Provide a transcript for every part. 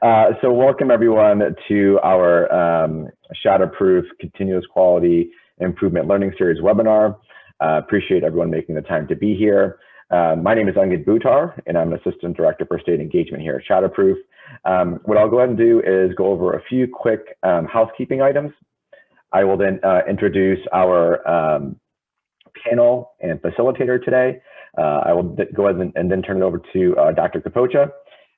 So welcome everyone to our Shatterproof Continuous Quality Improvement Learning Series webinar. Appreciate everyone making the time to be here. My name is Angad Buttar, and I'm an Assistant Director for State Engagement here at Shatterproof. What I'll go ahead and do is go over a few quick housekeeping items. I will then introduce our panel and facilitator today. I will go ahead and then turn it over to Dr. Capoccia.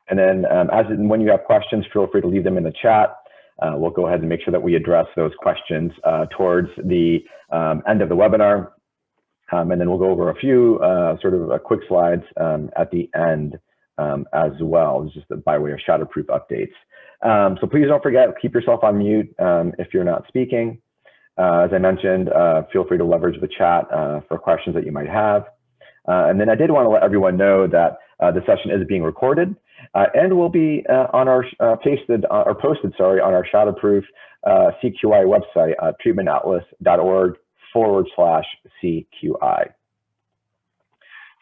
And then as and when you have questions, feel free to leave them in the chat. We'll go ahead and make sure that we address those questions towards the end of the webinar. And then we'll go over a few quick slides at the end as well, just by way of Shatterproof updates. So please don't forget, keep yourself on mute if you're not speaking. As I mentioned, feel free to leverage the chat for questions that you might have. And then I did want to let everyone know that the session is being recorded and will be on our posted on our Shatterproof CQI website, treatmentatlas.org/CQI.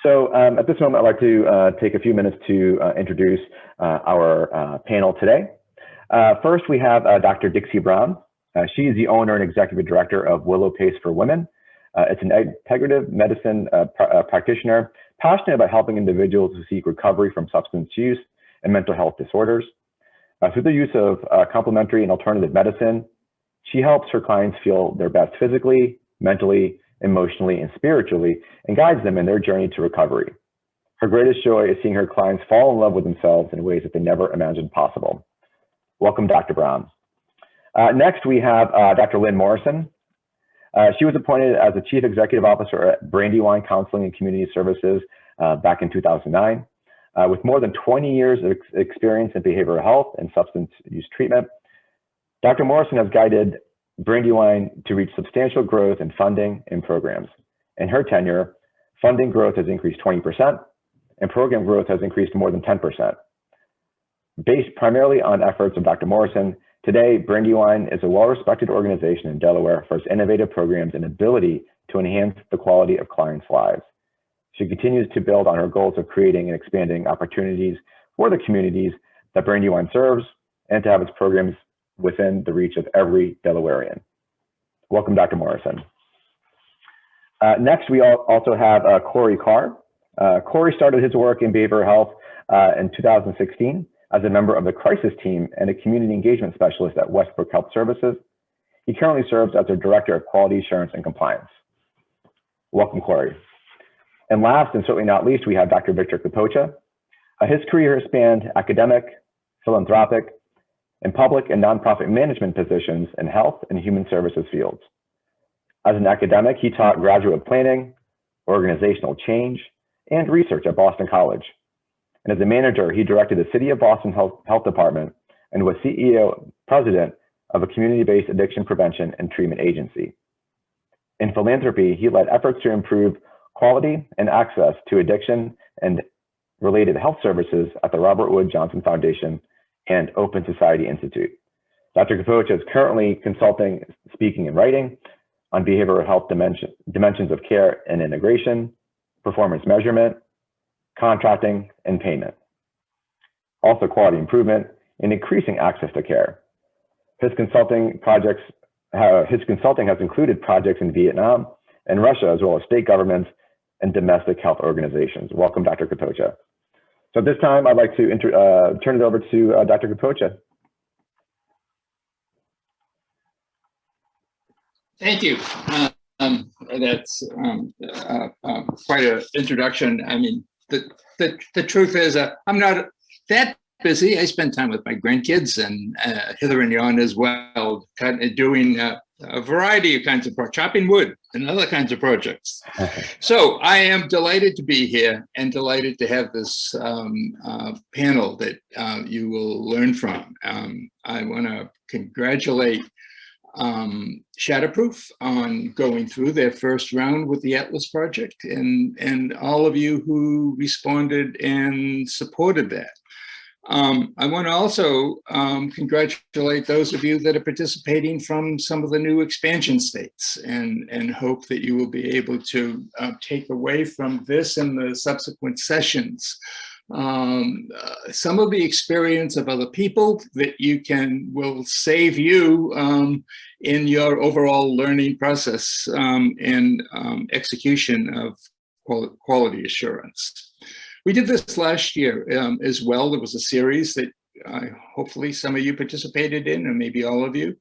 So at this moment, I'd like to take a few minutes to introduce our panel today. First, we have Dr. Dixie Brown. She is the owner and executive director of Willow Pace for Women. It's an integrative medicine practitioner, passionate about helping individuals who seek recovery from substance use and mental health disorders. Through the use of complementary and alternative medicine, she helps her clients feel their best physically, mentally, emotionally, and spiritually, and guides them in their journey to recovery. Her greatest joy is seeing her clients fall in love with themselves in ways that they never imagined possible. Welcome, Dr. Brown. Next, we have Dr. Lynn Morrison. She was appointed as the Chief Executive Officer at Brandywine Counseling and Community Services back in 2009. With more than 20 years of experience in behavioral health and substance use treatment, Dr. Morrison has guided Brandywine to reach substantial growth in funding and programs. In her tenure, funding growth has increased 20% and program growth has increased more than 10%. Based primarily on efforts of Dr. Morrison, today, Brandywine is a well-respected organization in Delaware for its innovative programs and ability to enhance the quality of clients' lives. She continues to build on her goals of creating and expanding opportunities for the communities that Brandywine serves and to have its programs within the reach of every Delawarean. Welcome, Dr. Morrison. Next, we also have Cory Carr. Cory started his work in behavioral health in 2016 as a member of the crisis team and a community engagement specialist at Westbrook Health Services. He currently serves as their Director of Quality Assurance and Compliance. Welcome, Cory. And last, and certainly not least, we have Dr. Victor Capoccia. His career has spanned academic, philanthropic, and public and nonprofit management positions in health and human services fields. As an academic, he taught graduate planning, organizational change, and research at Boston College. And as a manager, he directed the City of Boston Health Department and was president of a community-based addiction prevention and treatment agency. In philanthropy, he led efforts to improve quality and access to addiction and related health services at the Robert Wood Johnson Foundation and Open Society Institute. Dr. Capoccia is currently consulting, speaking, and writing on behavioral health dimensions of care and integration, performance measurement, contracting, and payment. Also quality improvement and increasing access to care. His consulting has included projects in Vietnam and Russia, as well as state governments and domestic health organizations. Welcome, Dr. Capoccia. So at this time, I'd like to turn it over to Dr. Capoccia. Thank you. That's quite an introduction. I mean, the truth is I'm not that busy. I spend time with my grandkids and hither and yon as well, kind of doing a variety of kinds of projects, chopping wood and other kinds of projects. So I am delighted to be here and delighted to have this panel that you will learn from. I want to congratulate Shatterproof on going through their first round with the Atlas project and all of you who responded and supported that. I want to also congratulate those of you that are participating from some of the new expansion states and hope that you will be able to take away from this and the subsequent sessions some of the experience of other people that will save you in your overall learning process and execution of quality assurance. We did this last year as well. There was a series that hopefully some of you participated in, or maybe all of you.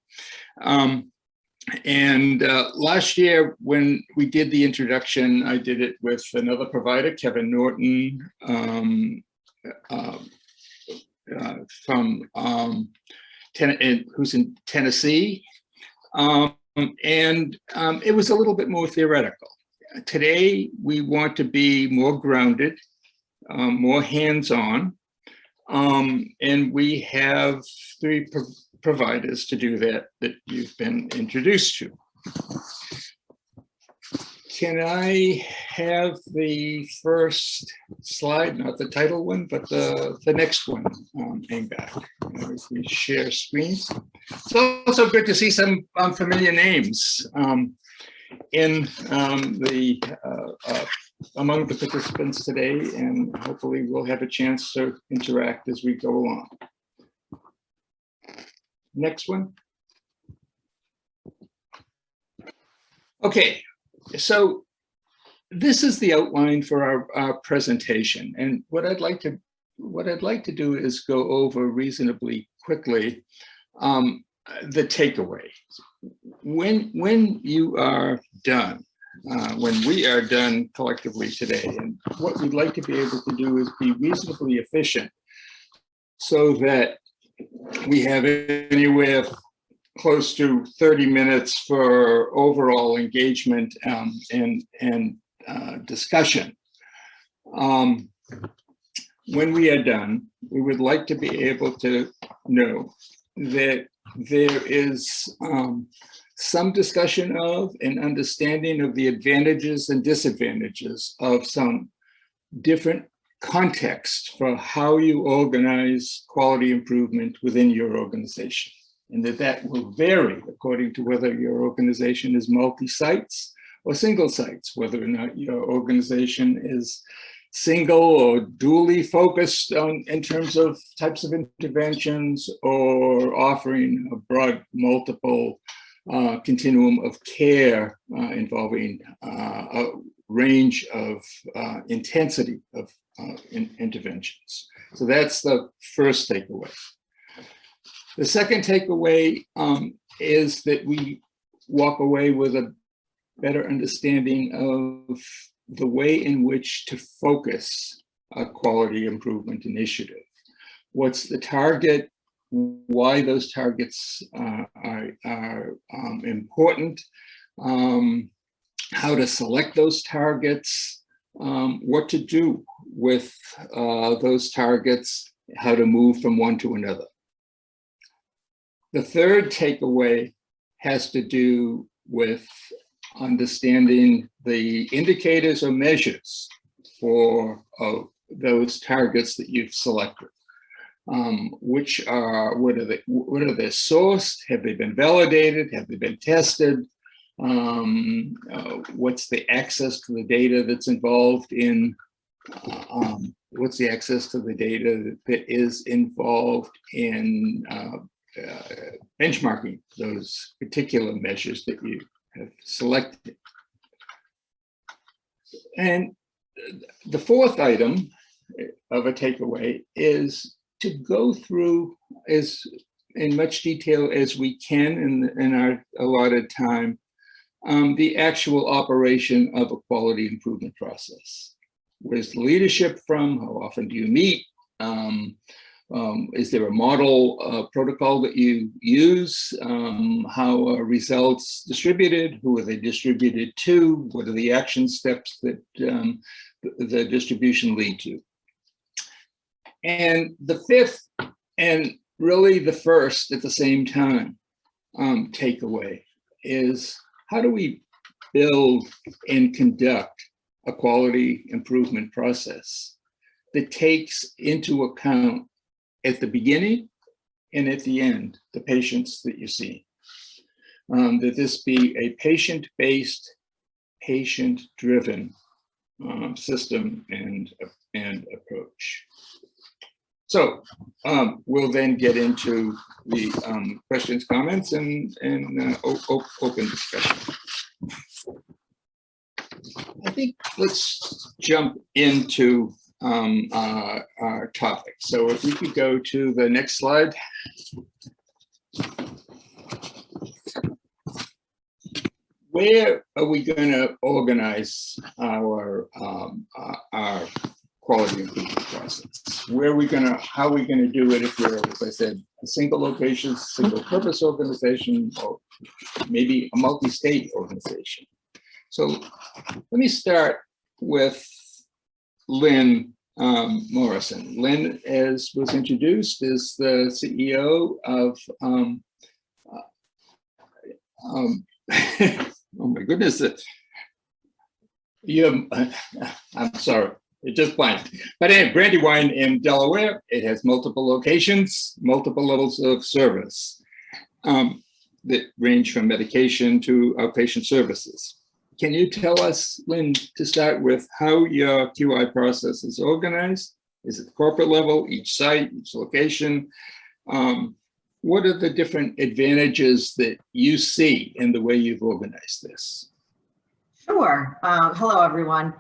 Last year, when we did the introduction, I did it with another provider, Kevin Norton, who's in Tennessee. It was a little bit more theoretical. Today, we want to be more grounded, more hands-on, and we have three providers to do that you've been introduced to. Can I have the first slide, not the title one, but the next one hang back? If we share screens. It's also good to see some familiar names among the participants today, and hopefully we'll have a chance to interact as we go along. Next one. Okay, so this is the outline for our presentation, and what I'd like to do is go over reasonably quickly the takeaway. When you are done, when we are done collectively today, and what we'd like to be able to do is be reasonably efficient so that we have anywhere close to 30 minutes for overall engagement and discussion. When we are done, we would like to be able to know that there is some discussion of and understanding of the advantages and disadvantages of some different context for how you organize quality improvement within your organization, and that will vary according to whether your organization is multi-sites or single sites, whether or not your organization is single or dually focused in terms of types of interventions, or offering a broad multiple continuum of care involving a range of intensity of interventions. So that's the first takeaway. The second takeaway is that we walk away with a better understanding of the way in which to focus a quality improvement initiative. What's the target? Why those targets are important? How to select those targets? What to do with those targets? How to move from one to another. The third takeaway has to do with understanding the indicators or measures for those targets that you've selected. What are they sourced? Have they been validated? Have they been tested? What's the access to the data that's involved in what's the access to the data that is involved in benchmarking those particular measures that you have selected? And the fourth item of a takeaway is to go through as in much detail as we can in our allotted time the actual operation of a quality improvement process. Where's the leadership from? How often do you meet? Is there a model protocol that you use? How are results distributed? Who are they distributed to? What are the action steps that the distribution lead to? And the fifth, and really the first at the same time, takeaway is, how do we build and conduct a quality improvement process that takes into account at the beginning and at the end the patients that you see? That this be a patient-based, patient-driven system and and approach. So we'll then get into the questions, comments, and open discussion. I think let's jump into our topic. So if we could go to the next slide. Where are we going to organize our quality improvement process? Where are we going to, how are we going to do it if we're, as I said, a single location, single purpose organization, or maybe a multi-state organization? So let me start with Lynn Morrison. Lynn, as was introduced, is the CEO of oh my goodness, I'm sorry, it just blanked. But anyway, Brandywine in Delaware, it has multiple locations, multiple levels of service that range from medication to outpatient services. Can you tell us, Lynn, to start with, how your QI process is organized? Is it the corporate level, each site, each location? What are the different advantages that you see in the way you've organized this? Sure. Hello, everyone.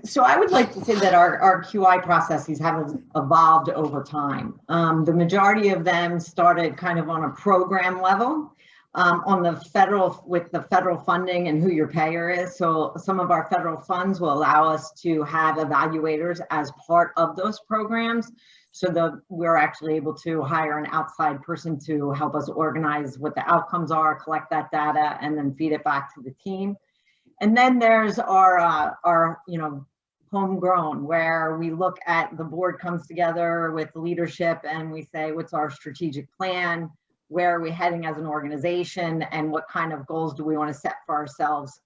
So I would like to say that our QI processes have evolved over time. The majority of them started kind of on a program level, on the federal, with the federal funding and who your payer is. So some of our federal funds will allow us to have evaluators as part of those programs. So we're actually able to hire an outside person to help us organize what the outcomes are, collect that data, and then feed it back to the team. And then there's our homegrown, where we look at, the board comes together with leadership and we say, what's our strategic plan? Where are we heading as an organization? And what kind of goals do we want to set for ourselves,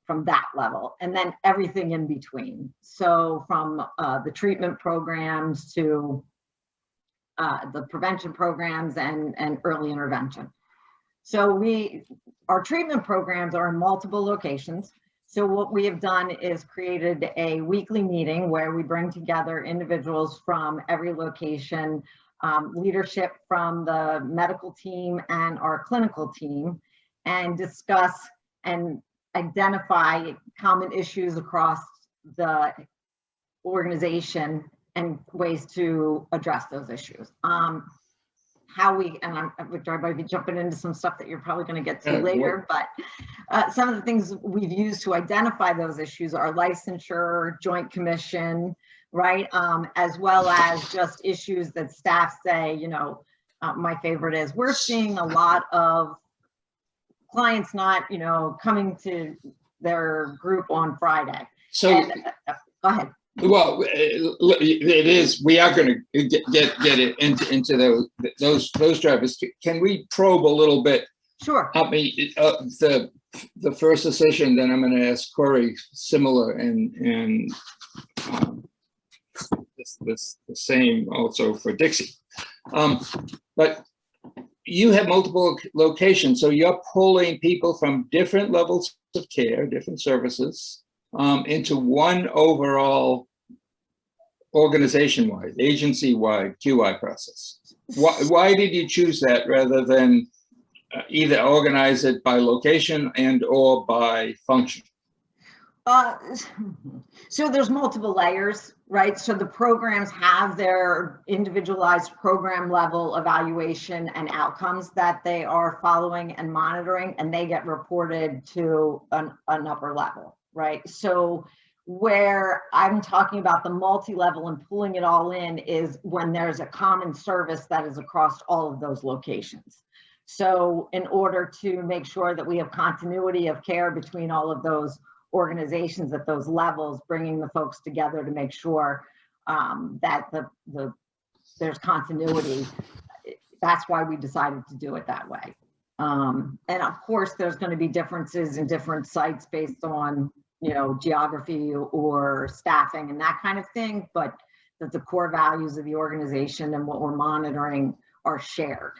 from that level? And then everything in between. So from the treatment programs to the prevention programs and early intervention. So our treatment programs are in multiple locations. So what we have done is created a weekly meeting where we bring together individuals from every location, leadership from the medical team and our clinical team, and discuss and identify common issues across the organization and ways to address those issues. Victor, I might be jumping into some stuff that you're probably going to get to later, but some of the things we've used to identify those issues are licensure, joint commission, right? As well as just issues that staff say, my favorite is, we're seeing a lot of clients not, coming to their group on Friday. So go ahead. Well, it is. We are going to get it into those drivers. Can we probe a little bit? Sure. I mean, the first decision. Then I'm going to ask Cory similar, and the same also for Dixie. But you have multiple locations, so you're pulling people from different levels of care, different services, into one overall organization-wide, agency-wide QI process. Why did you choose that rather than either organize it by location and or by function? So there's multiple layers, right? So the programs have their individualized program level evaluation and outcomes that they are following and monitoring, and they get reported to an upper level, right? So where I'm talking about the multi-level and pulling it all in is when there's a common service that is across all of those locations. So in order to make sure that we have continuity of care between all of those organizations at those levels, bringing the folks together to make sure that there's continuity, that's why we decided to do it that way. And of course, there's going to be differences in different sites based on geography or staffing and that kind of thing, but that the core values of the organization and what we're monitoring are shared.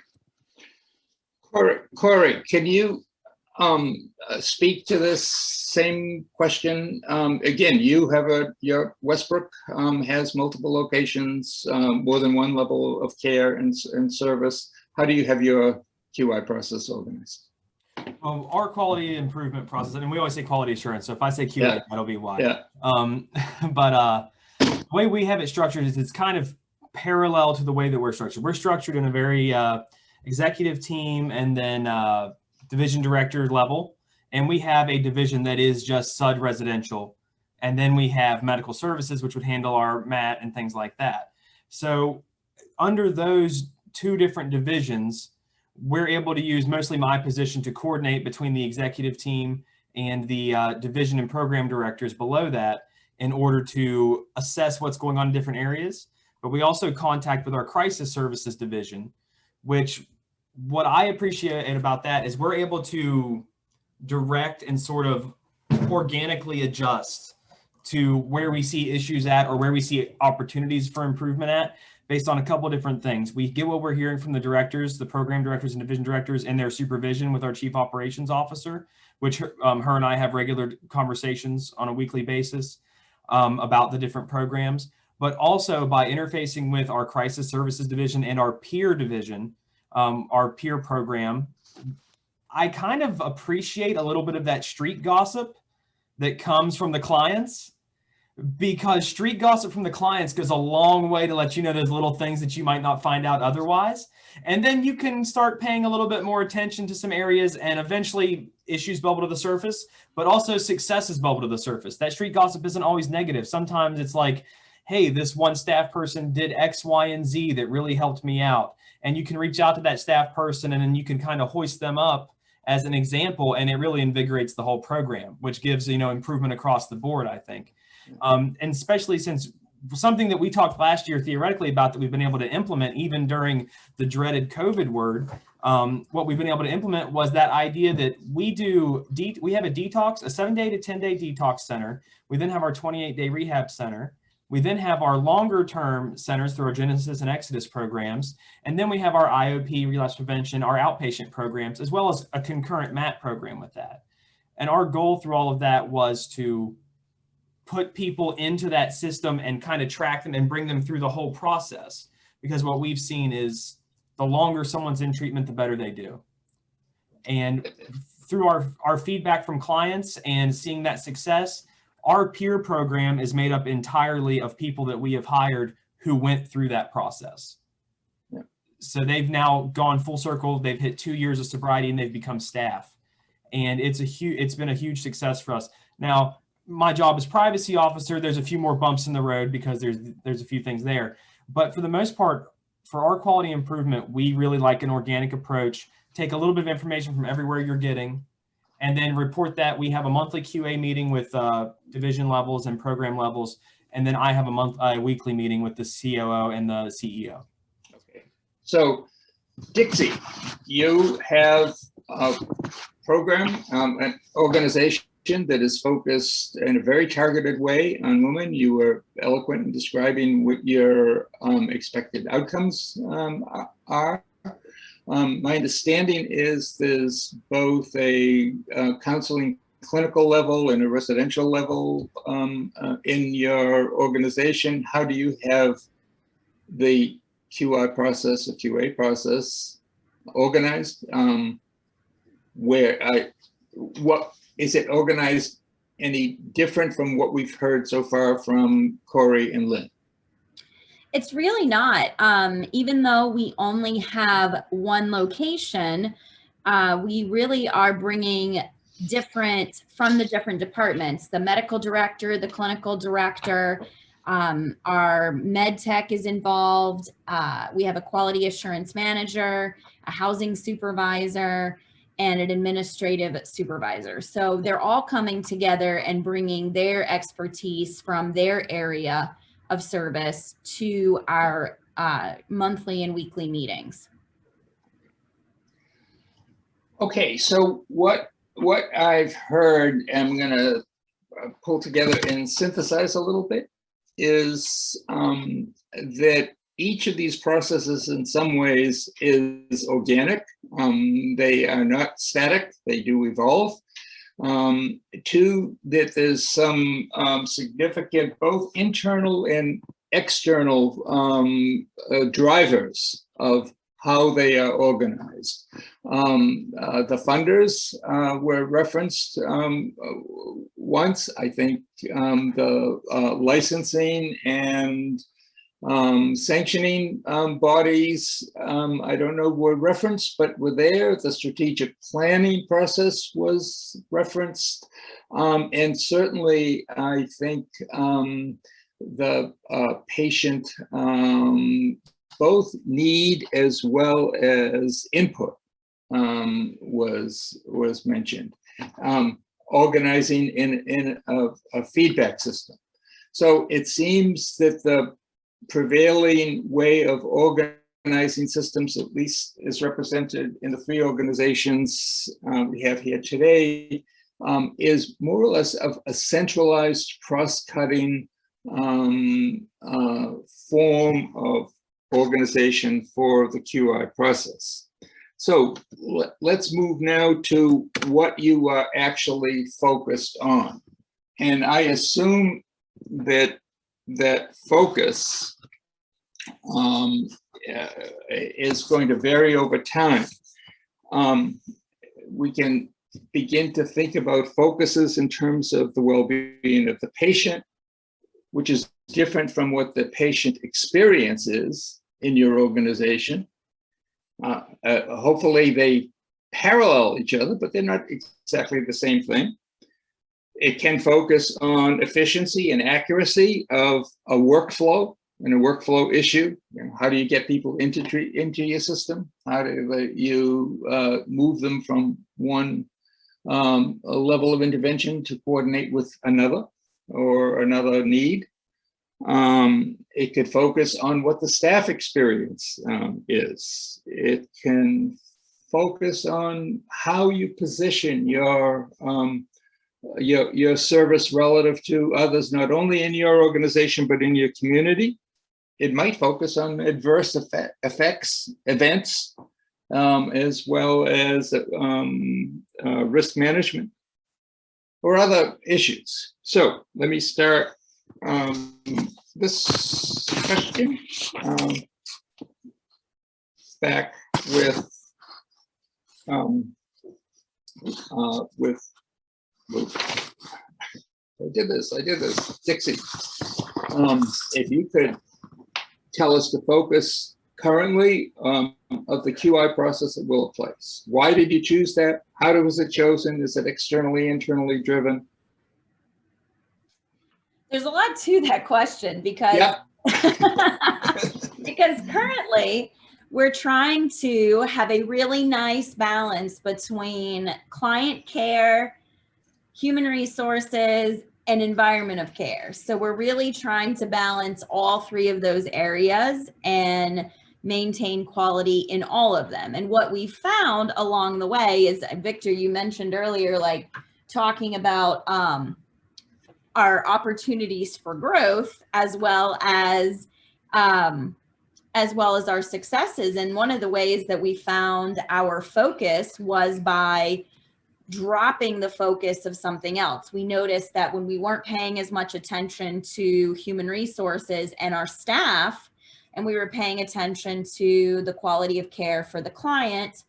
Cory, can you speak to this same question? Again, you have your Westbrook has multiple locations, more than one level of care and service. How do you have your QI process organized? Our quality improvement process, and we always say quality assurance. So if I say QA, Yeah. that'll be why. Yeah. But the way we have it structured is it's kind of parallel to the way that we're structured. We're structured in a very executive team and then division director level. And we have a division that is just SUD residential. And then we have medical services, which would handle our MAT and things like that. So under those two different divisions, we're able to use mostly my position to coordinate between the executive team and the division and program directors below that in order to assess what's going on in different areas. But we also contact with our crisis services division, which what I appreciate about that is we're able to direct and sort of organically adjust to where we see issues at or where we see opportunities for improvement at, based on a couple of different things. We get what we're hearing from the directors, the program directors and division directors, and their supervision with our chief operations officer, which her and I have regular conversations on a weekly basis about the different programs, but also by interfacing with our crisis services division and our peer division, our peer program. I kind of appreciate a little bit of that street gossip that comes from the clients, because street gossip from the clients goes a long way to let you know those little things that you might not find out otherwise. And then you can start paying a little bit more attention to some areas, and eventually issues bubble to the surface, but also successes bubble to the surface. That street gossip isn't always negative. Sometimes it's like, hey, this one staff person did X, Y, and Z that really helped me out. And you can reach out to that staff person and then you can kind of hoist them up as an example, and it really invigorates the whole program, which gives, improvement across the board, I think. And especially since something that we talked last year theoretically about that we've been able to implement even during the dreaded COVID word, what we've been able to implement was that idea that we have a detox, a 7-day to 10-day detox center. We then have our 28-day rehab center. We then have our longer term centers through our Genesis and Exodus programs. And then we have our IOP, relapse prevention, our outpatient programs, as well as a concurrent MAT program with that. And our goal through all of that was to put people into that system and kind of track them and bring them through the whole process. Because what we've seen is the longer someone's in treatment, the better they do. And through our feedback from clients and seeing that success, our peer program is made up entirely of people that we have hired who went through that process. Yeah. So they've now gone full circle. They've hit 2 years of sobriety and they've become staff. And it's been a huge success for us. Now, my job as privacy officer, there's a few more bumps in the road because there's a few things there. But for the most part, for our quality improvement, we really like an organic approach. Take a little bit of information from everywhere you're getting, and then report that. We have a monthly QA meeting with division levels and program levels. And then I have a weekly meeting with the COO and the CEO. Okay. So Dixie, you have a program, an organization that is focused in a very targeted way on women. You were eloquent in describing what your expected outcomes are. My understanding is there's both a counseling clinical level and a residential level in your organization. How do you have the QI process or QA process organized? What is it organized any different from what we've heard so far from Cory and Lynn? It's really not. Even though we only have one location, we really are bringing from the different departments, the medical director, the clinical director, our med tech is involved. We have a quality assurance manager, a housing supervisor, and an administrative supervisor. So they're all coming together and bringing their expertise from their area of service to our monthly and weekly meetings. Okay, so what I've heard, and I'm gonna pull together and synthesize a little bit, is that each of these processes in some ways is organic. They are not static, they do evolve. Two, that there's some significant both internal and external drivers of how they are organized. The funders were referenced once. I think the licensing and sanctioning bodies, I don't know, were referenced, but were there. The strategic planning process was referenced. And certainly, I think the patient both need as well as input was mentioned. Organizing in a feedback system. So it seems that the prevailing way of organizing systems, at least is represented in the three organizations we have here today, is more or less of a centralized cross-cutting form of organization for the QI process. So let's move now to what you are actually focused on. And I assume that that focus is going to vary over time. We can begin to think about focuses in terms of the well-being of the patient, which is different from what the patient experience is in your organization. Hopefully they parallel each other, but they're not exactly the same thing. It can focus on efficiency and accuracy of a workflow and a workflow issue. You know, how do you get people into your system? How do you move them from one level of intervention to coordinate with another or another need? It could focus on what the staff experience is. It can focus on how you position your service relative to others, not only in your organization, but in your community. It might focus on adverse events, as well as risk management or other issues. So let me start this question back with I did this, Dixie. If you could tell us the focus currently of the QI process at Willow Place. Why did you choose that? How was it chosen? Is it externally, internally driven? There's a lot to that question because, because currently we're trying to have a really nice balance between client care, human resources, and environment of care. So we're really trying to balance all three of those areas and maintain quality in all of them. And what we found along the way is, Victor, you mentioned earlier, like talking about our opportunities for growth as well as our successes. And one of the ways that we found our focus was by dropping the focus of something else. We noticed that when we weren't paying as much attention to human resources and our staff, and we were paying attention to the quality of care for the client,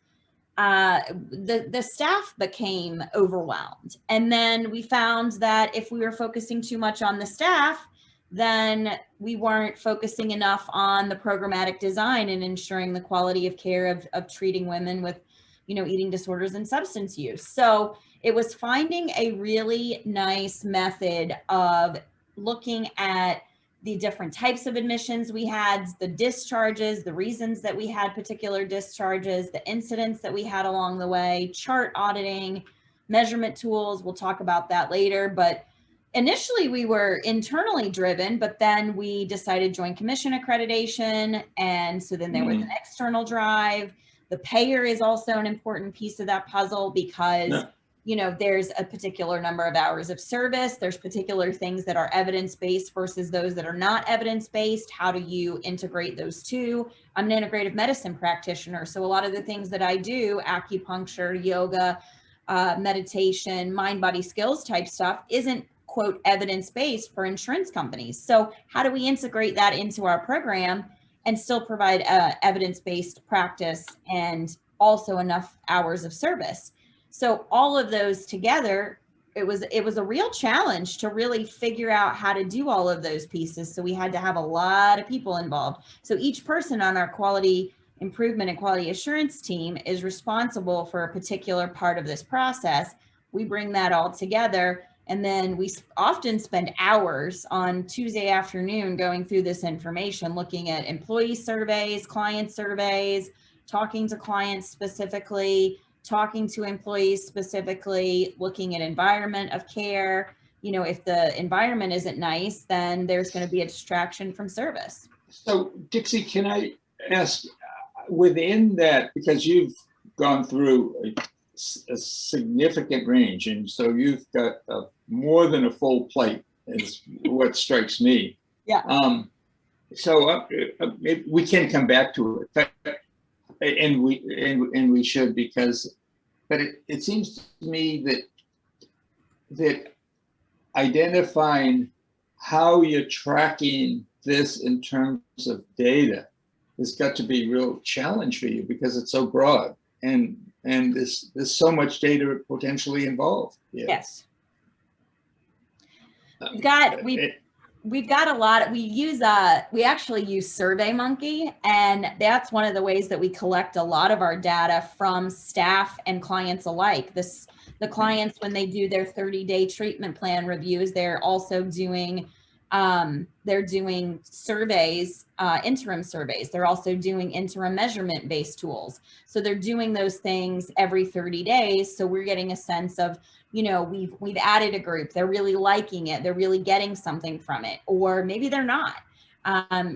the staff became overwhelmed. And then we found that if we were focusing too much on the staff, then we weren't focusing enough on the programmatic design and ensuring the quality of care of treating women with, you know, eating disorders and substance use. So it was finding a really nice method of looking at the different types of admissions we had, the discharges, the reasons that we had particular discharges, the incidents that we had along the way, chart auditing, measurement tools. We'll talk about that later. But initially we were internally driven, but then we decided Joint Commission accreditation. And so then there was an external drive. The payer is also an important piece of that puzzle because there's a particular number of hours of service. There's particular things that are evidence-based versus those that are not evidence-based. How do you integrate those two? I'm an integrative medicine practitioner. So a lot of the things that I do, acupuncture, yoga, meditation, mind, body skills type stuff isn't quote evidence-based for insurance companies. So how do we integrate that into our program and still provide evidence-based practice and also enough hours of service? So all of those together, it was a real challenge to really figure out how to do all of those pieces. So we had to have a lot of people involved. So each person on our quality improvement and quality assurance team is responsible for a particular part of this process. We bring that all together, and then we often spend hours on Tuesday afternoon going through this information, looking at employee surveys, client surveys, talking to clients specifically, talking to employees specifically, looking at environment of care. If the environment isn't nice, then there's going to be a distraction from service. So Dixie, can I ask, within that, because you've gone through a significant range, and so you've got more than a full plate, is what strikes me. Yeah. So we can come back to it, and we should, but it seems to me that identifying how you're tracking this in terms of data has got to be a real challenge for you, because it's so broad and there's so much data potentially involved. Yeah. Yes. We've got a lot. We actually use SurveyMonkey, and that's one of the ways that we collect a lot of our data from staff and clients alike. The clients, when they do their 30-day treatment plan reviews, they're also doing surveys, interim surveys. They're also doing interim measurement-based tools. So they're doing those things every 30 days. So we're getting a sense of, we've added a group, they're really liking it, they're really getting something from it, or maybe they're not.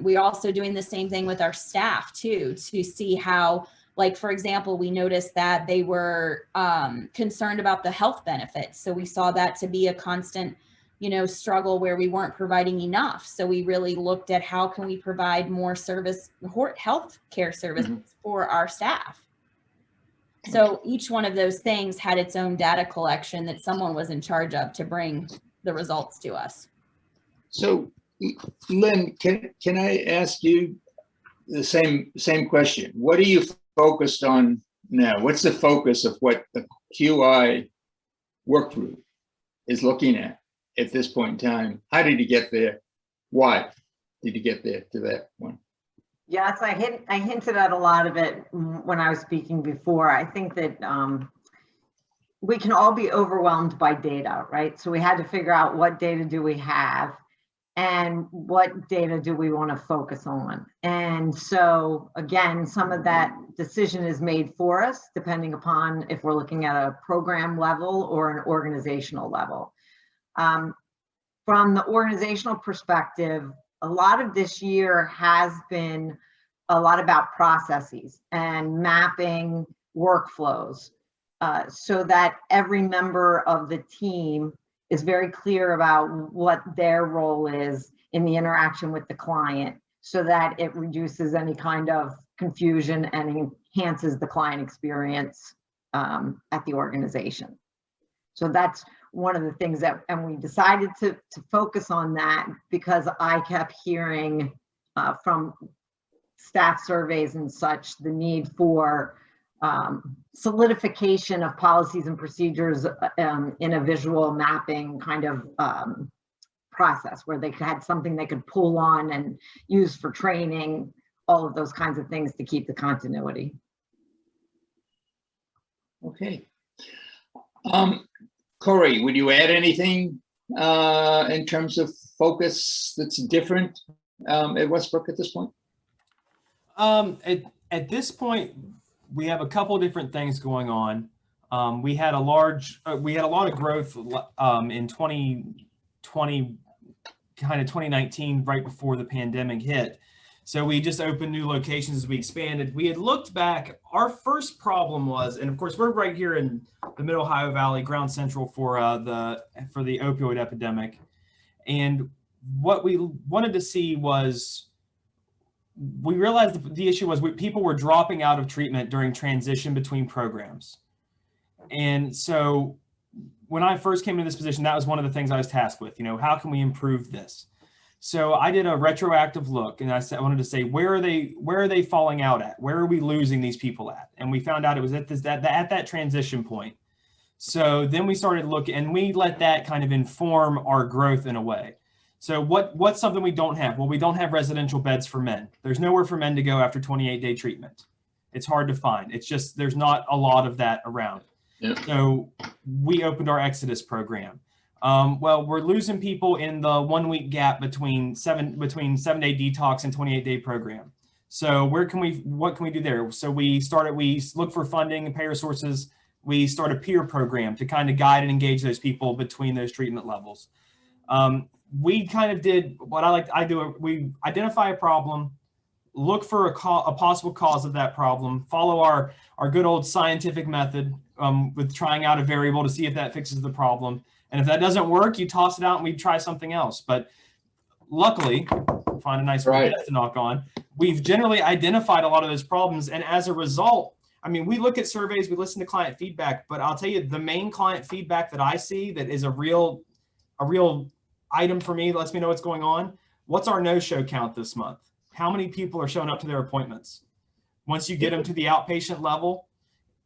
We're also doing the same thing with our staff too, to see how, like, for example, we noticed that they were concerned about the health benefits. So we saw that to be a constant struggle where we weren't providing enough. So we really looked at how can we provide more health care services for our staff. So each one of those things had its own data collection that someone was in charge of to bring the results to us. So Lynn, can I ask you the same question? What are you focused on now? What's the focus of what the QI work group is looking at this point in time? How did you get there? Why did you get there to that one? Yes, I hinted at a lot of it when I was speaking before. I think that we can all be overwhelmed by data, right? So we had to figure out what data do we have and what data do we want to focus on. And so again, some of that decision is made for us depending upon if we're looking at a program level or an organizational level. From the organizational perspective, a lot of this year has been a lot about processes and mapping workflows so that every member of the team is very clear about what their role is in the interaction with the client, so that it reduces any kind of confusion and enhances the client experience at the organization. So that's one of the things that, and we decided to focus on that because I kept hearing from staff surveys and such, the need for solidification of policies and procedures in a visual mapping kind of process where they had something they could pull on and use for training, all of those kinds of things to keep the continuity. Okay. Cory, would you add anything in terms of focus that's different at Westbrook at this point? At this point, we have a couple of different things going on. We had a lot of growth in 2020, kind of 2019, right before the pandemic hit. So we just opened new locations as we expanded. We had looked back. Our first problem was, and of course we're right here in the Mid Ohio Valley, ground central for the opioid epidemic. And what we wanted to see was, we realized the issue was people were dropping out of treatment during transition between programs. And so when I first came into this position, that was one of the things I was tasked with, how can we improve this? So I did a retroactive look, and I wanted to say, where are they falling out at? Where are we losing these people at? And we found out it was at that transition point. So then we started looking, and we let that kind of inform our growth in a way. So what's something we don't have? Well, we don't have residential beds for men. There's nowhere for men to go after 28-day treatment. It's hard to find. It's just, there's not a lot of that around. Yep. So we opened our Exodus program. Well, we're losing people in the 1 week gap between 7-day detox and 28-day program. So what can we do there? So we look for funding and payer sources. We start a peer program to kind of guide and engage those people between those treatment levels. We kind of did what we identify a problem, look for a possible cause of that problem, follow our good old scientific method with trying out a variable to see if that fixes the problem. And if that doesn't work, you toss it out and we try something else. But luckily, find a nice wood to knock on, we've generally identified a lot of those problems. And as a result, I mean, we look at surveys, we listen to client feedback, but I'll tell you, the main client feedback that I see that is a real item for me, lets me know what's going on. What's our no-show count this month? How many people are showing up to their appointments? Once you get them to the outpatient level,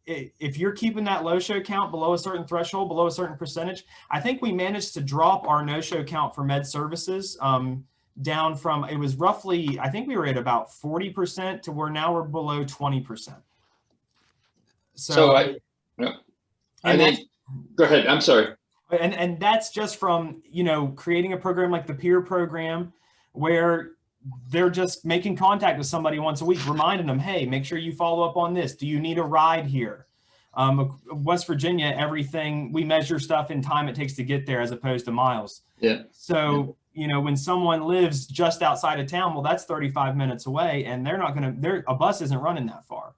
if you're keeping that low show count below a certain threshold, below a certain percentage, I think we managed to drop our no-show count for med services down from, it was roughly, I think we were at about 40% to where now we're below 20%. So I think, go ahead, I'm sorry. And that's just from, creating a program like the peer program where they're just making contact with somebody once a week, reminding them, hey, make sure you follow up on this. Do you need a ride here? West Virginia, everything, we measure stuff in time it takes to get there as opposed to miles. Yeah. So, when someone lives just outside of town, well, that's 35 minutes away and a bus isn't running that far.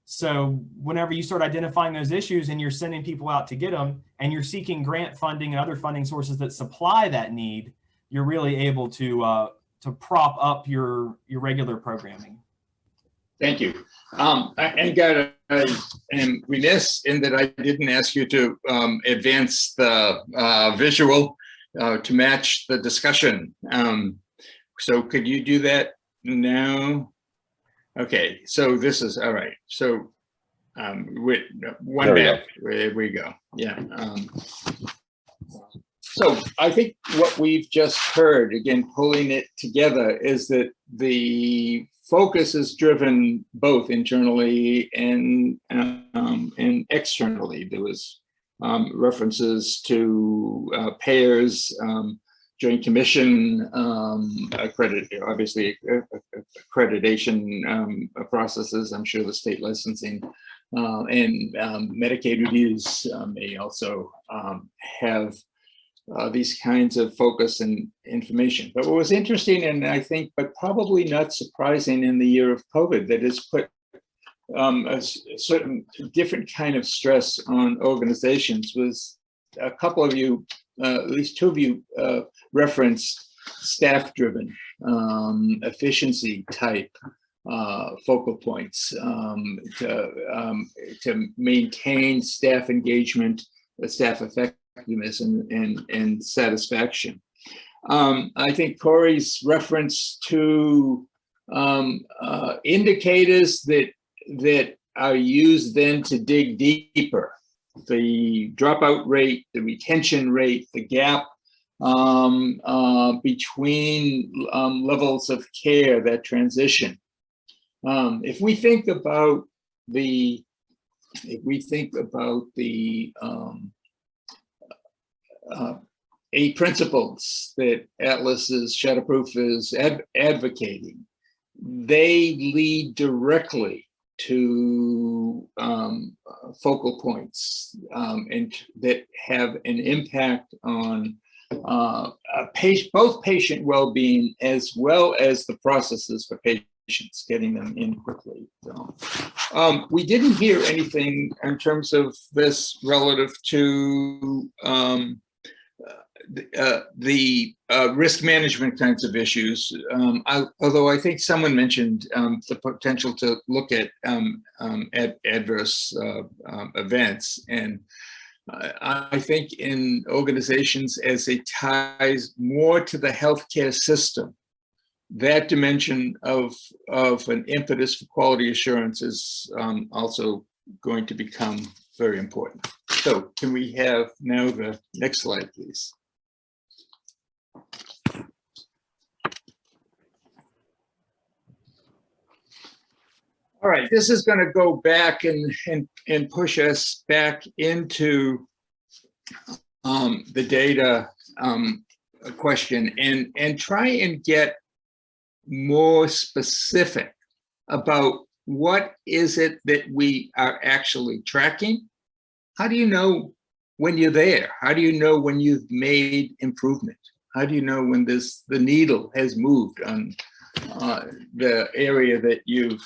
So whenever you start identifying those issues and you're sending people out to get them and you're seeking grant funding and other funding sources that supply that need, you're really able to prop up your regular programming. Thank you. I am remiss in that I didn't ask you to advance the visual to match the discussion. So could you do that now? Okay, so this is all right. So with one back, there we go. Yeah. So I think what we've just heard, again, pulling it together, is that the focus is driven both internally and externally. There was references to payers, Joint Commission, accreditation processes. I'm sure the state licensing and Medicaid reviews may also have these kinds of focus and information. But what was interesting, and I think, but probably not surprising in the year of COVID, that has put a certain different kind of stress on organizations, was a couple of you, at least two of you, referenced staff-driven, efficiency type focal points to maintain staff engagement, staff effectiveness, and satisfaction. I think Cory's reference to indicators that are used then to dig deeper. The dropout rate, the retention rate, the gap between levels of care, that transition. If we think about the eight principles that Atlas's Shatterproof is advocating, they lead directly to focal points and that have an impact on both patient well-being as well as the processes for patient patients, getting them in quickly. So, we didn't hear anything in terms of this relative to the risk management kinds of issues. Although I think someone mentioned the potential to look at adverse events, and I think in organizations as it ties more to the healthcare system, that dimension of an impetus for quality assurance is also going to become very important. So can we have now the next slide, please? All right, this is going to go back and push us back into the data question and try and get more specific about what is it that we are actually tracking. How do you know when you're there? How do you know when you've made improvement? How do you know when the needle has moved on the area that you've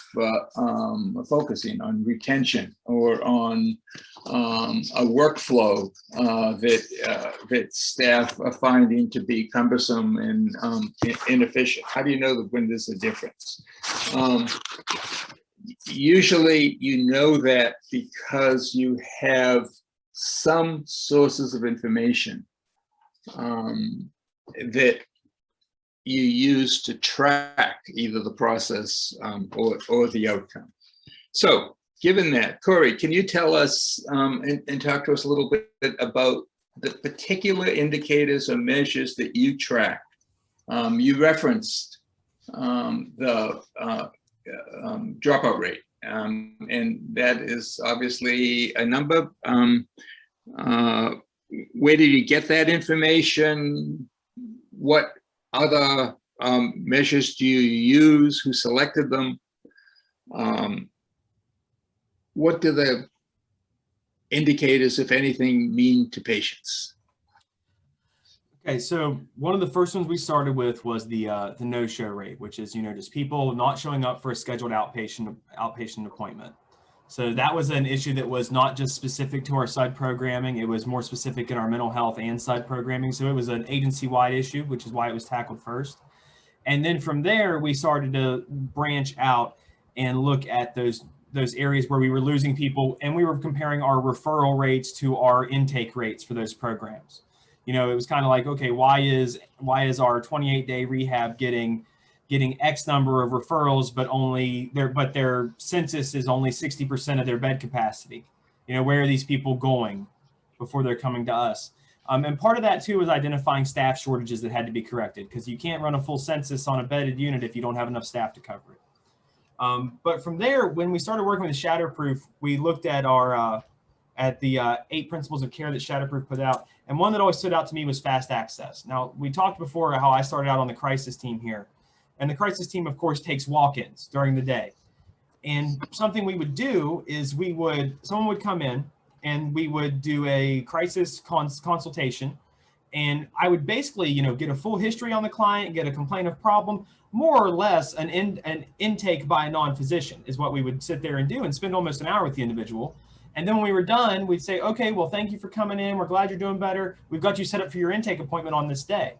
focusing on, retention, or on a workflow that staff are finding to be cumbersome and inefficient? How do you know when there's a difference? Usually you know that because you have some sources of information that you use to track either the process or the outcome. So given that, Cory, can you tell us and talk to us a little bit about the particular indicators or measures that you track? You referenced the dropout rate, and that is obviously a number. Where did you get that information? What other measures do you use? Who selected them? What do the indicators, if anything, mean to patients? Okay, so one of the first ones we started with was the no-show rate, which is, just people not showing up for a scheduled outpatient appointment. So that was an issue that was not just specific to our side programming, it was more specific in our mental health and side programming. So it was an agency-wide issue, which is why it was tackled first. And then from there, we started to branch out and look at those areas where we were losing people, and we were comparing our referral rates to our intake rates for those programs. It was kind of like, okay, why is our 28-day rehab getting X number of referrals, but their census is only 60% of their bed capacity? Where are these people going before they're coming to us? And part of that too was identifying staff shortages that had to be corrected, because you can't run a full census on a bedded unit if you don't have enough staff to cover it. But from there, when we started working with Shatterproof, we looked at the 8 principles of care that Shatterproof put out. And one that always stood out to me was fast access. Now, we talked before how I started out on the crisis team here. And the crisis team, of course, takes walk-ins during the day. And something we would do is someone would come in and we would do a crisis consultation. And I would basically, get a full history on the client, get a complaint of problem, more or less an intake by a non-physician is what we would sit there and do, and spend almost an hour with the individual. And then when we were done, we'd say, okay, well, thank you for coming in. We're glad you're doing better. We've got you set up for your intake appointment on this day.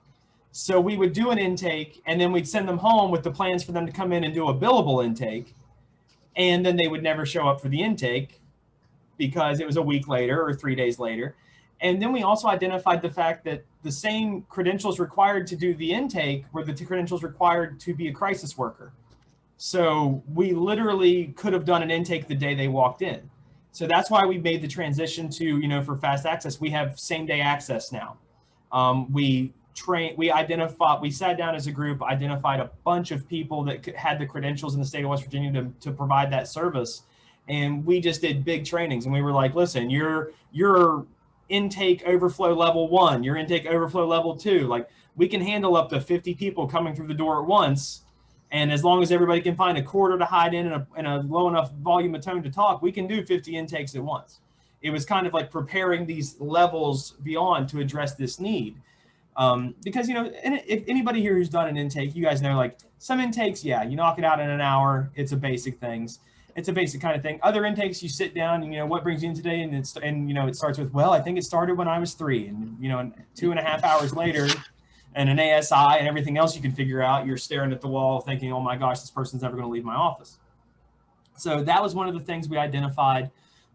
So we would do an intake, and then we'd send them home with the plans for them to come in and do a billable intake. And then they would never show up for the intake because it was a week later or 3 days later. And then we also identified the fact that the same credentials required to do the intake were the credentials required to be a crisis worker. So we literally could have done an intake the day they walked in. So that's why we made the transition to, for fast access, we have same day access now. We sat down as a group, identified a bunch of people that had the credentials in the state of West Virginia to provide that service. And we just did big trainings, and we were like, listen, your intake overflow level 1, your intake overflow level 2, like we can handle up to 50 people coming through the door at once. And as long as everybody can find a corridor to hide in and a low enough volume of tone to talk, we can do 50 intakes at once. It was kind of like preparing these levels beyond to address this need. Because, you know, and if anybody here who's done an intake, you guys know, like some intakes, yeah, you knock it out in an hour. It's a basic things. It's a basic kind of thing. Other intakes, you sit down and, you know, what brings you in today? And you know, it starts with, well, I think it started when I was 3, and, you know, and 2.5 hours later, and an ASI and everything else you can figure out, you're staring at the wall thinking, oh my gosh, this person's never going to leave my office. So that was one of the things we identified.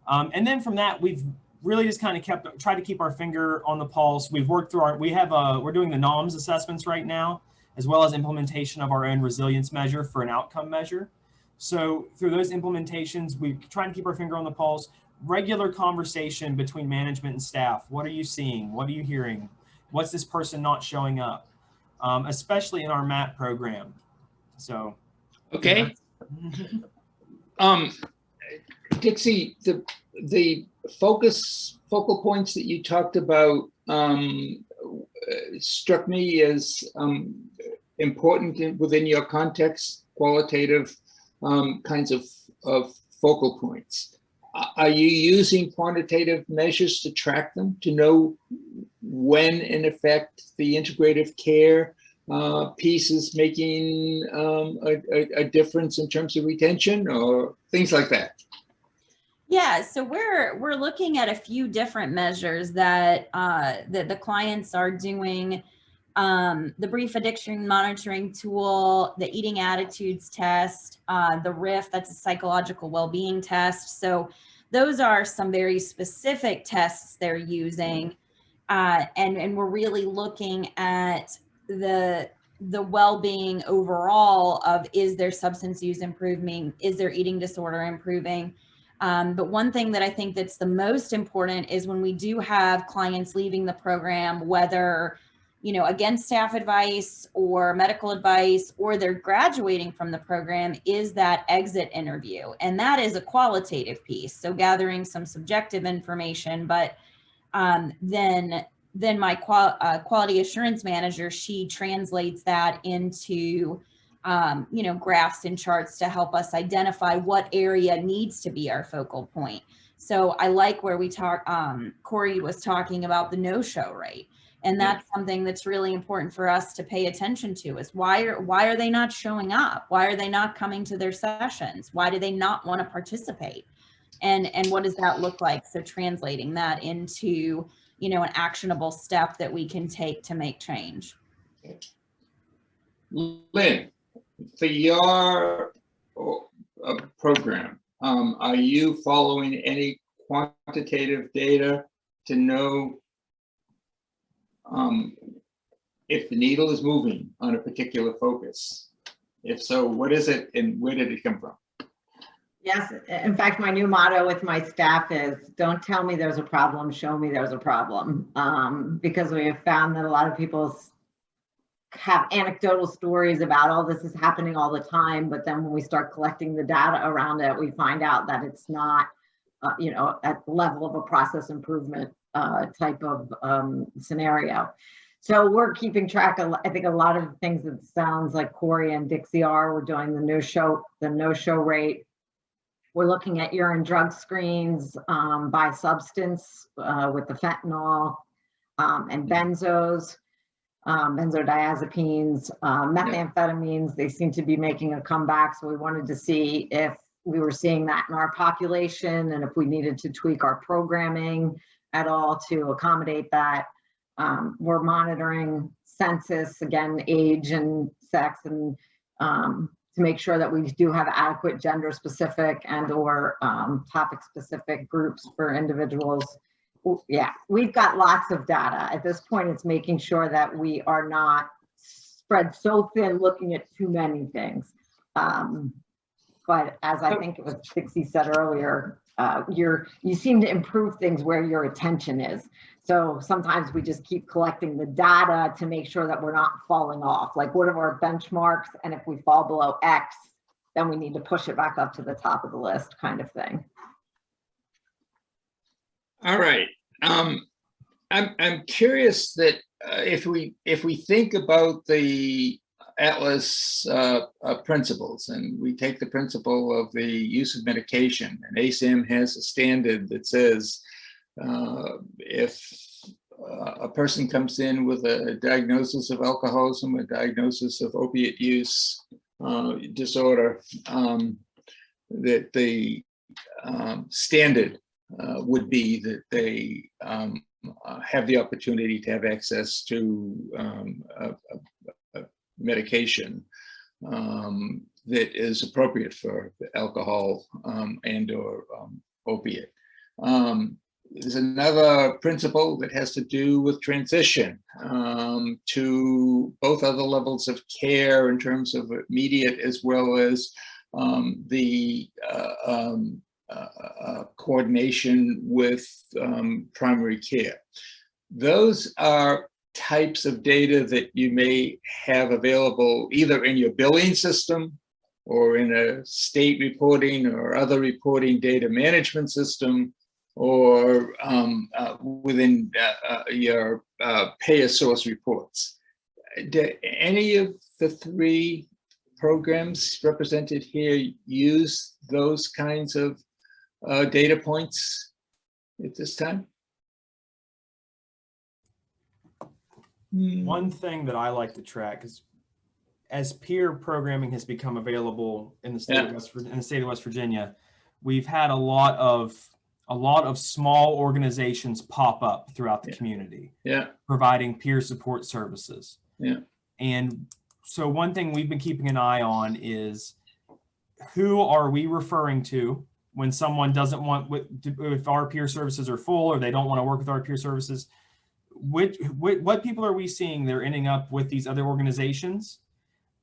And then from that, we've really just kind of tried to keep our finger on the pulse. We've worked through we're doing the NOMS assessments right now, as well as implementation of our own resilience measure for an outcome measure. So through those implementations, we try to keep our finger on the pulse. Regular conversation between management and staff. What are you seeing? What are you hearing? What's this person not showing up? Especially in our MAT program. So. Okay. Dixie, the focal points that you talked about struck me as important within your context, qualitative kinds of focal points. Are you using quantitative measures to track them, to know when, in effect, the integrative care piece is making a difference in terms of retention or things like that? Yeah, so we're looking at a few different measures that that the clients are doing. The brief addiction monitoring tool, the eating attitudes test, the RIF, that's a psychological well-being test. So those are some very specific tests they're using. And we're really looking at the well-being overall of, is their substance use improving? Is their eating disorder improving? But one thing that I think that's the most important is when we do have clients leaving the program, whether, you know, against staff advice or medical advice, or they're graduating from the program, is that exit interview. And that is a qualitative piece. So gathering some subjective information, but then my quality assurance manager, she translates that into you know, graphs and charts to help us identify what area needs to be our focal point. So I like where we Cory was talking about the no-show rate. And that's something that's really important for us to pay attention to, is why are they not showing up? Why are they not coming to their sessions? Why do they not want to participate? And what does that look like? So translating that into, you know, an actionable step that we can take to make change. Lynn, for your program, are you following any quantitative data to know if the needle is moving on a particular focus? If so, what is it and where did it come from? Yes, in fact, my new motto with my staff is, don't tell me there's a problem, show me there's a problem. Because we have found that a lot of people have anecdotal stories about, oh, this is happening all the time, but then when we start collecting the data around it, we find out that it's not, you know, at the level of a process improvement type of scenario. So we're keeping track of, I think, a lot of things that sounds like Cory and Dixie are. We're doing the no-show rate. We're looking at urine drug screens by substance with the fentanyl and benzos, benzodiazepines, methamphetamines. They seem to be making a comeback. So we wanted to see if we were seeing that in our population and if we needed to tweak our programming at all to accommodate that. We're monitoring census, again, age and sex, and to make sure that we do have adequate gender specific and or topic specific groups for individuals. Yeah, we've got lots of data. At this point, it's making sure that we are not spread so thin looking at too many things. But as I think it was Dixie said earlier, you seem to improve things where your attention is. So sometimes we just keep collecting the data to make sure that we're not falling off. Like, what are our benchmarks? And if we fall below X, then we need to push it back up to the top of the list, kind of thing. All right. I'm curious that if we think about the Atlas principles, and we take the principle of the use of medication, and ASAM has a standard that says if a person comes in with a diagnosis of alcoholism, a diagnosis of opiate use disorder, that the standard would be that they have the opportunity to have access to a medication that is appropriate for alcohol and or opiate. There's another principle that has to do with transition to both other levels of care in terms of immediate as well as the coordination with primary care. Those are types of data that you may have available either in your billing system or in a state reporting or other reporting data management system, or within your payer source reports. Do any of the three programs represented here use those kinds of data points at this time? One thing that I like to track is, as peer programming has become available in the state of West Virginia, we've had a lot of small organizations pop up throughout the community, providing peer support services. And so one thing we've been keeping an eye on is, who are we referring to when someone doesn't want, if our peer services are full or they don't want to work with our peer services? What people are we seeing they're ending up with these other organizations,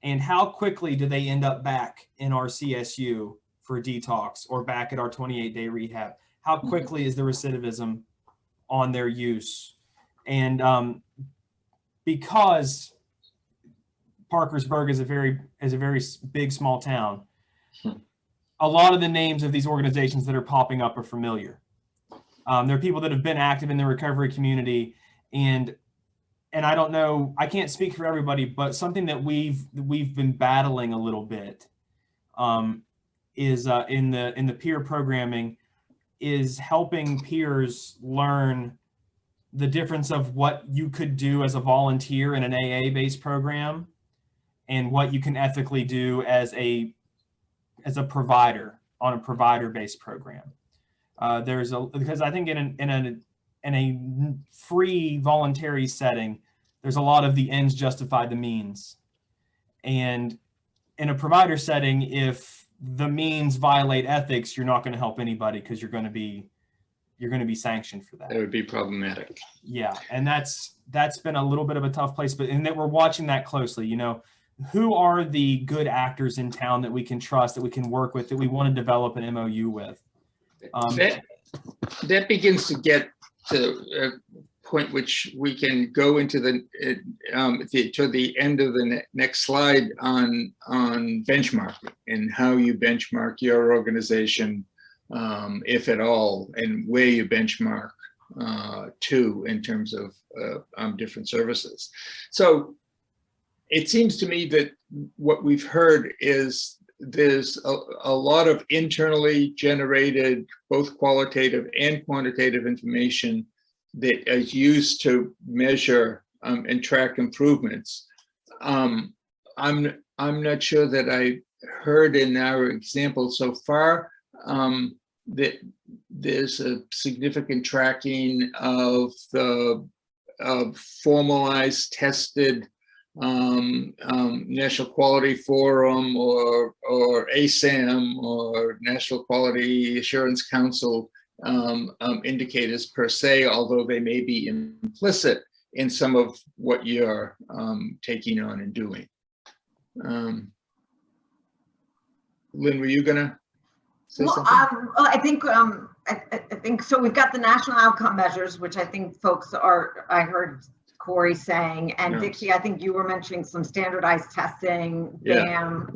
and how quickly do they end up back in our CSU for detox or back at our 28-day rehab? How quickly is the recidivism on their use? And because Parkersburg is a very big small town, a lot of the names of these organizations that are popping up are familiar. They're people that have been active in the recovery community, and I don't know, I can't speak for everybody, but something that we've been battling a little bit is in the peer programming, is helping peers learn the difference of what you could do as a volunteer in an AA-based program and what you can ethically do as a provider on a provider-based program. Because I think in a free voluntary setting, there's a lot of the ends justify the means. And in a provider setting, if the means violate ethics, you're not going to help anybody, because you're going to be sanctioned for that. That would be problematic. Yeah, and that's been a little bit of a tough place, but and that we're watching that closely. You know, who are the good actors in town that we can trust, that we can work with, that we want to develop an MOU with? That begins to get to a point which we can go into to the end of the next slide on benchmarking and how you benchmark your organization, if at all, and where you benchmark to in terms of different services. So it seems to me that what we've heard is there's a lot of internally generated, both qualitative and quantitative information that is used to measure and track improvements. I'm not sure that I heard in our example so far that there's a significant tracking of formalized, tested National Quality Forum or ASAM or National Quality Assurance Council indicators per se, although they may be implicit in some of what you're taking on and doing. Lynn, were you gonna say something? I think so. We've got the national outcome measures, which I think folks I heard Cory saying, and Dixie, I think you were mentioning some standardized testing, BAM,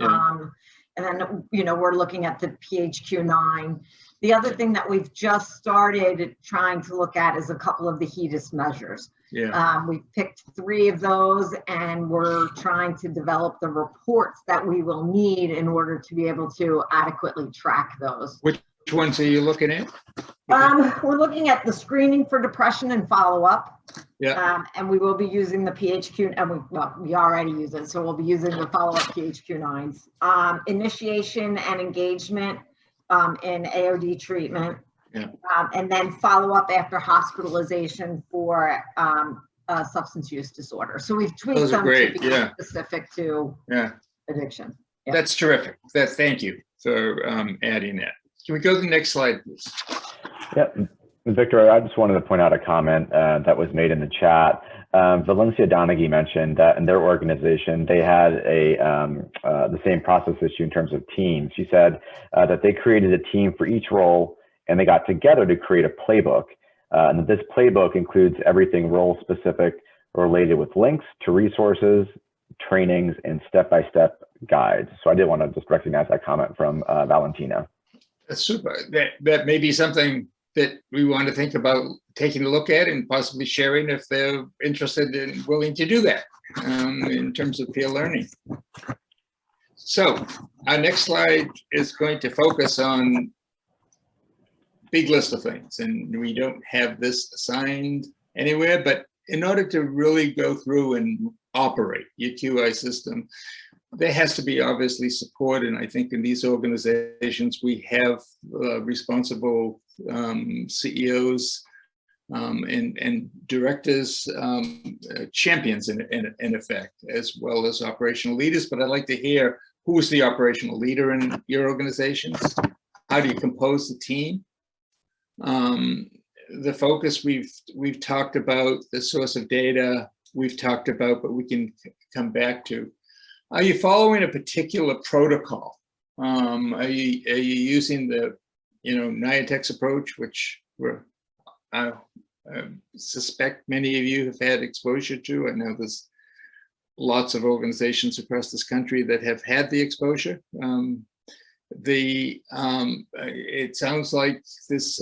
and then, you know, we're looking at the PHQ-9. The other thing that we've just started trying to look at is a couple of the HEDIS measures. We've picked 3 of those, and we're trying to develop the reports that we will need in order to be able to adequately track those. Which ones are you looking at? We're looking at the screening for depression and follow-up. Yeah. And we will be using the PHQ, and we already use it, so we'll be using the follow-up PHQ-9s. Initiation and engagement in AOD treatment. Yeah. And then follow-up after hospitalization for substance use disorder. So we've tweaked Those are them great. to be specific to addiction. Yeah. That's terrific. Thank you for adding that. Can we go to the next slide, please? Yeah, Victor, I just wanted to point out a comment that was made in the chat. Valencia Donaghy mentioned that in their organization, they had the same process issue in terms of teams. She said that they created a team for each role, and they got together to create a playbook. And this playbook includes everything role specific related with links to resources, trainings, and step-by-step guides. So I did want to just recognize that comment from Valentina. That's super. That may be something that we want to think about taking a look at and possibly sharing if they're interested and willing to do that in terms of peer learning. So our next slide is going to focus on big list of things, and we don't have this assigned anywhere, but in order to really go through and operate your QI system, there has to be obviously support. And I think in these organizations, we have responsible CEOs and directors, champions in effect, as well as operational leaders. But I'd like to hear, who is the operational leader in your organizations? How do you compose the team? The focus we've talked about, the source of data we've talked about, but we can come back to. Are you following a particular protocol? Are you using the NIATEX approach, which I suspect many of you have had exposure to? I know there's lots of organizations across this country that have had the exposure. It sounds like there's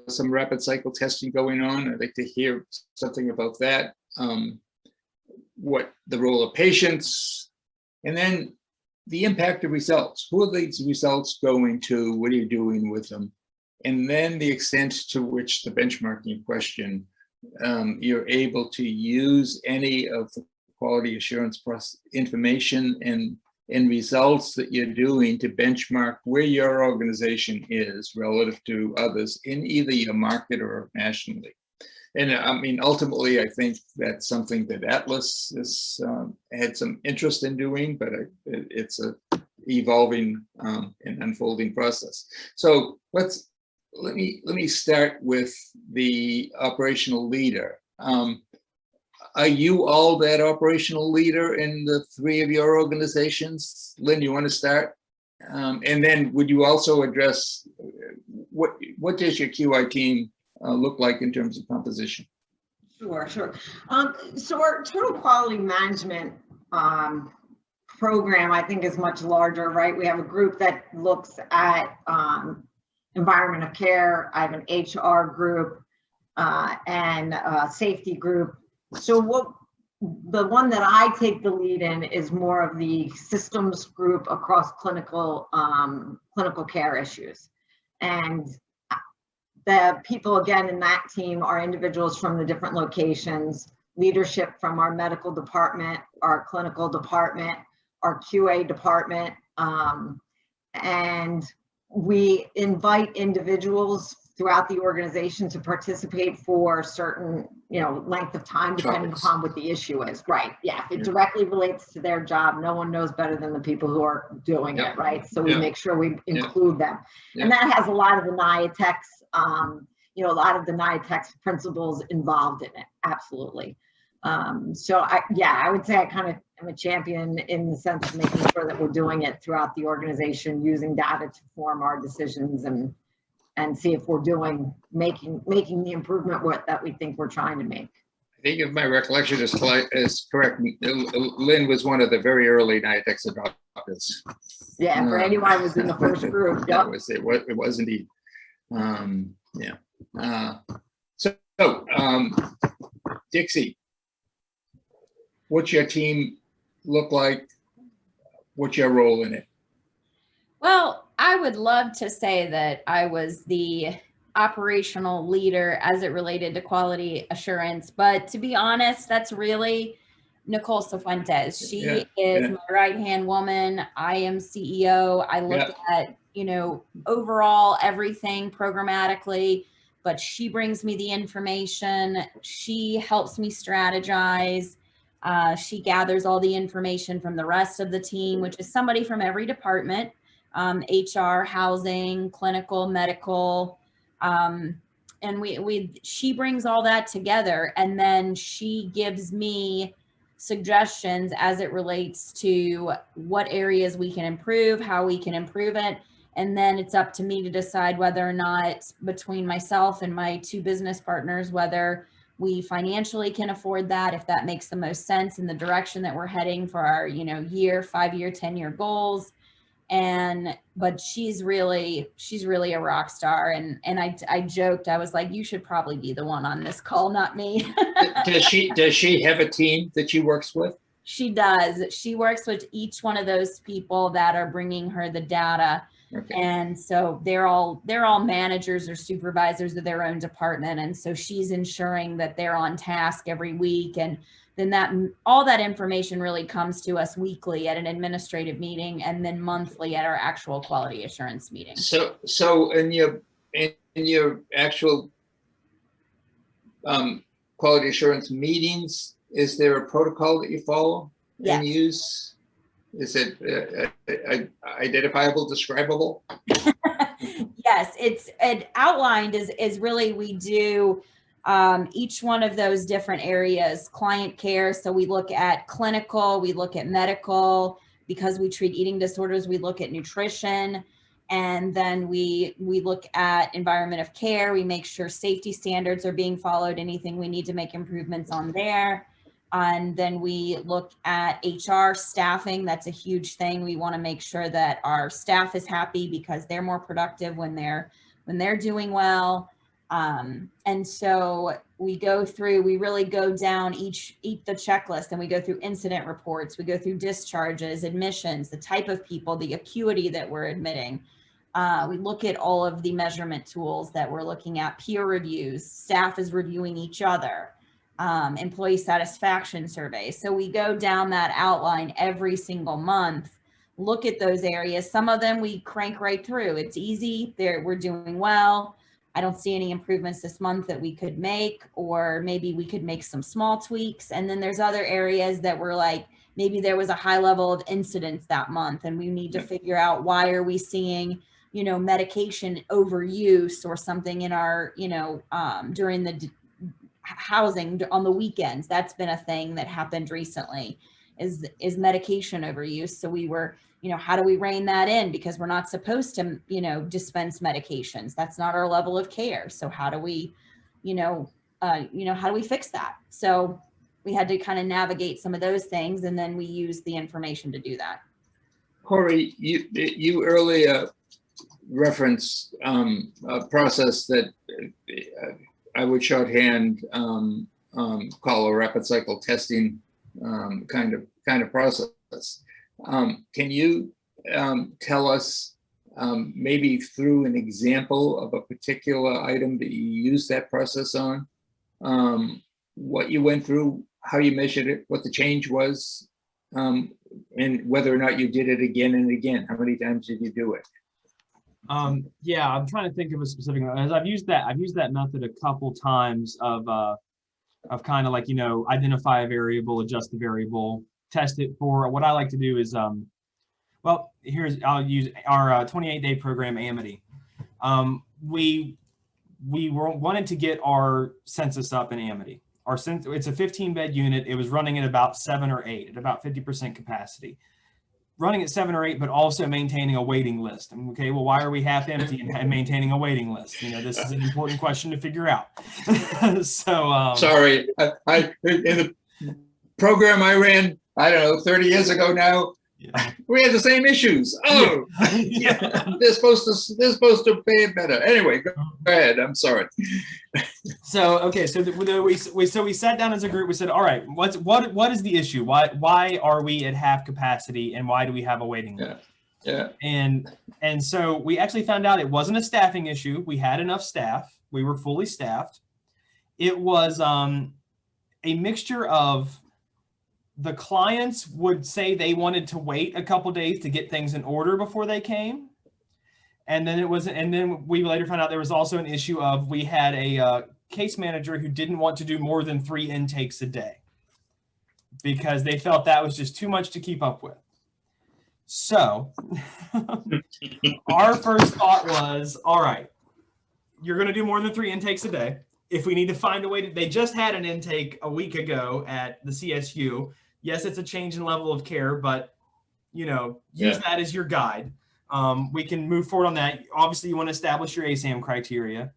some rapid cycle testing going on. I'd like to hear something about that. What the role of patients, and then the impact of results. Who are these results going to? What are you doing with them? And then the extent to which the benchmarking question, you're able to use any of the quality assurance information and results that you're doing to benchmark where your organization is relative to others in either your market or nationally. And I mean, ultimately, I think that's something that Atlas has had some interest in doing, but it's a evolving and unfolding process. So let me start with the operational leader. Are you all that operational leader in the three of your organizations? Lynn, you want to start? And then would you also address what does your QI team look like in terms of composition? Sure. So our total quality management program, I think, is much larger, right? We have a group that looks at environment of care. I have an HR group and a safety group. So the one that I take the lead in is more of the systems group across clinical care issues. And the people, again, in that team are individuals from the different locations, leadership from our medical department, our clinical department, our QA department. And we invite individuals throughout the organization to participate for certain, length of time, depending upon what the issue is. Right. Yeah. If it directly relates to their job, no one knows better than the people who are doing it. Right. So we make sure we include them. And that has a lot of the NIATEX, a lot of the NIATEX principles involved in it. Absolutely. So I would say I kind of am a champion in the sense of making sure that we're doing it throughout the organization, using data to form our decisions and see if we're making the improvement that we think we're trying to make. I think if my recollection is correct, Lynn was one of the very early NIATEX adopters. Yeah, Brandywine was in the first group. Yep. It was indeed. Dixie, what's your team look like? What's your role in it? Well, I would love to say that I was the operational leader as it related to quality assurance. But to be honest, that's really Nicole Cifuentes. She is my right-hand woman. I am CEO. I look at, you know, overall everything programmatically, but she brings me the information. She helps me strategize. She gathers all the information from the rest of the team, which is somebody from every department, HR, housing, clinical, medical, and she brings all that together, and then she gives me suggestions as it relates to what areas we can improve, how we can improve it. And then it's up to me to decide whether or not, between myself and my two business partners, whether we financially can afford that, if that makes the most sense in the direction that we're heading for our, you know, 5-year, 10-year goals. But she's really a rock star. And I joked, I was like, you should probably be the one on this call, not me. Does she have a team that she works with? She does. She works with each one of those people that are bringing her the data. Okay. And so they're all managers or supervisors of their own department. And so she's ensuring that they're on task every week. And then all that information really comes to us weekly at an administrative meeting, and then monthly at our actual quality assurance meeting. So in your actual quality assurance meetings, is there a protocol that you follow and use? Is it identifiable, describable? Yes, it's outlined is really, we do each one of those different areas. Client care, so we look at clinical, we look at medical, because we treat eating disorders, we look at nutrition, and then we look at environment of care. We make sure safety standards are being followed, anything we need to make improvements on there. And then we look at HR staffing. That's a huge thing. We want to make sure that our staff is happy because they're more productive when they're doing well. And so we really go down the checklist, and we go through incident reports. We go through discharges, admissions, the type of people, the acuity that we're admitting. We look at all of the measurement tools that we're looking at, peer reviews, staff is reviewing each other. Employee satisfaction surveys. So we go down that outline every single month, look at those areas. Some of them we crank right through. It's easy. We're doing well. I don't see any improvements this month that we could make, or maybe we could make some small tweaks. And then there's other areas that we're like, maybe there was a high level of incidents that month, and we need to figure out, why are we seeing, you know, medication overuse or something in our, you know, during the housing on the weekends. That's been a thing that happened recently, is medication overuse. So we were, you know, how do we rein that in? Because we're not supposed to, you know, dispense medications. That's not our level of care. So how do we, how do we fix that? So we had to kind of navigate some of those things, and then we use the information to do that. Cory, you earlier referenced a process that I would shorthand call a rapid cycle testing kind of process. Can you tell us maybe through an example of a particular item that you used that process on, what you went through, how you measured it, what the change was, and whether or not you did it again and again? How many times did you do it? Yeah, I'm trying to think of a specific, as I've used that method a couple times of kind of like, you know, identify a variable, adjust the variable, test it for. What I like to do is, I'll use our 28-day program, Amity. We wanted to get our census up in Amity. It's a 15-bed unit. It was running at about 7 or 8, at about 50% capacity. Running at 7 or 8, but also maintaining a waiting list. Okay, well, why are we half empty and maintaining a waiting list? You know, this is an important question to figure out. So sorry, I in the program I ran, I don't know, 30 years ago now, yeah, we had the same issues. Oh, yeah. They're supposed to pay it better. Anyway, go ahead. I'm sorry. So okay, so we sat down as a group. We said, all right, what is the issue? Why are we at half capacity, and why do we have a waiting list? Yeah. And so we actually found out it wasn't a staffing issue. We had enough staff. We were fully staffed. It was a mixture of the clients would say they wanted to wait a couple days to get things in order before they came. And then we later found out there was also an issue of we had a case manager who didn't want to do more than 3 intakes a day because they felt that was just too much to keep up with. So our first thought was, all right, you're going to do more than 3 intakes a day. If we need to find a way to, they just had an intake a week ago at the CSU. Yes, it's a change in level of care, but use that as your guide. We can move forward on that. Obviously, you want to establish your ASAM criteria.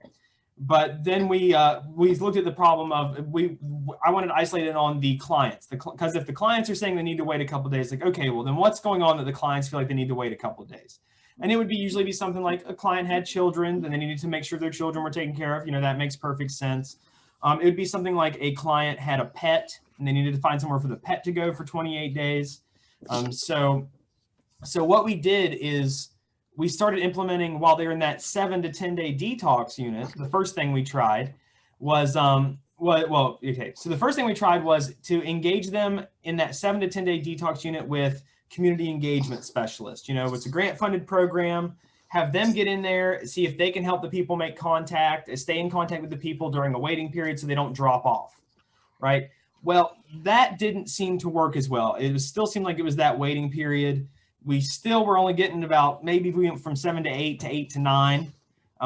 But then we looked at the problem of I wanted to isolate it on the clients, because if the clients are saying they need to wait a couple of days, like, okay, well then what's going on that the clients feel like they need to wait a couple of days? And it would usually be something like a client had children and they needed to make sure their children were taken care of. That makes perfect sense. It would be something like a client had a pet and they needed to find somewhere for the pet to go for 28 days. So what we did is we started implementing while they were in that 7 to 10 day detox unit. The first thing we tried was, So the first thing we tried was to engage them in that 7 to 10 day detox unit with community engagement specialists. It's a grant funded program. Have them get in there, see if they can help the people make contact, stay in contact with the people during a waiting period so they don't drop off, right? Well, that didn't seem to work as well. It still seemed like it was that waiting period. We still were only getting about, maybe we went from 7 to 8 to 8 to 9,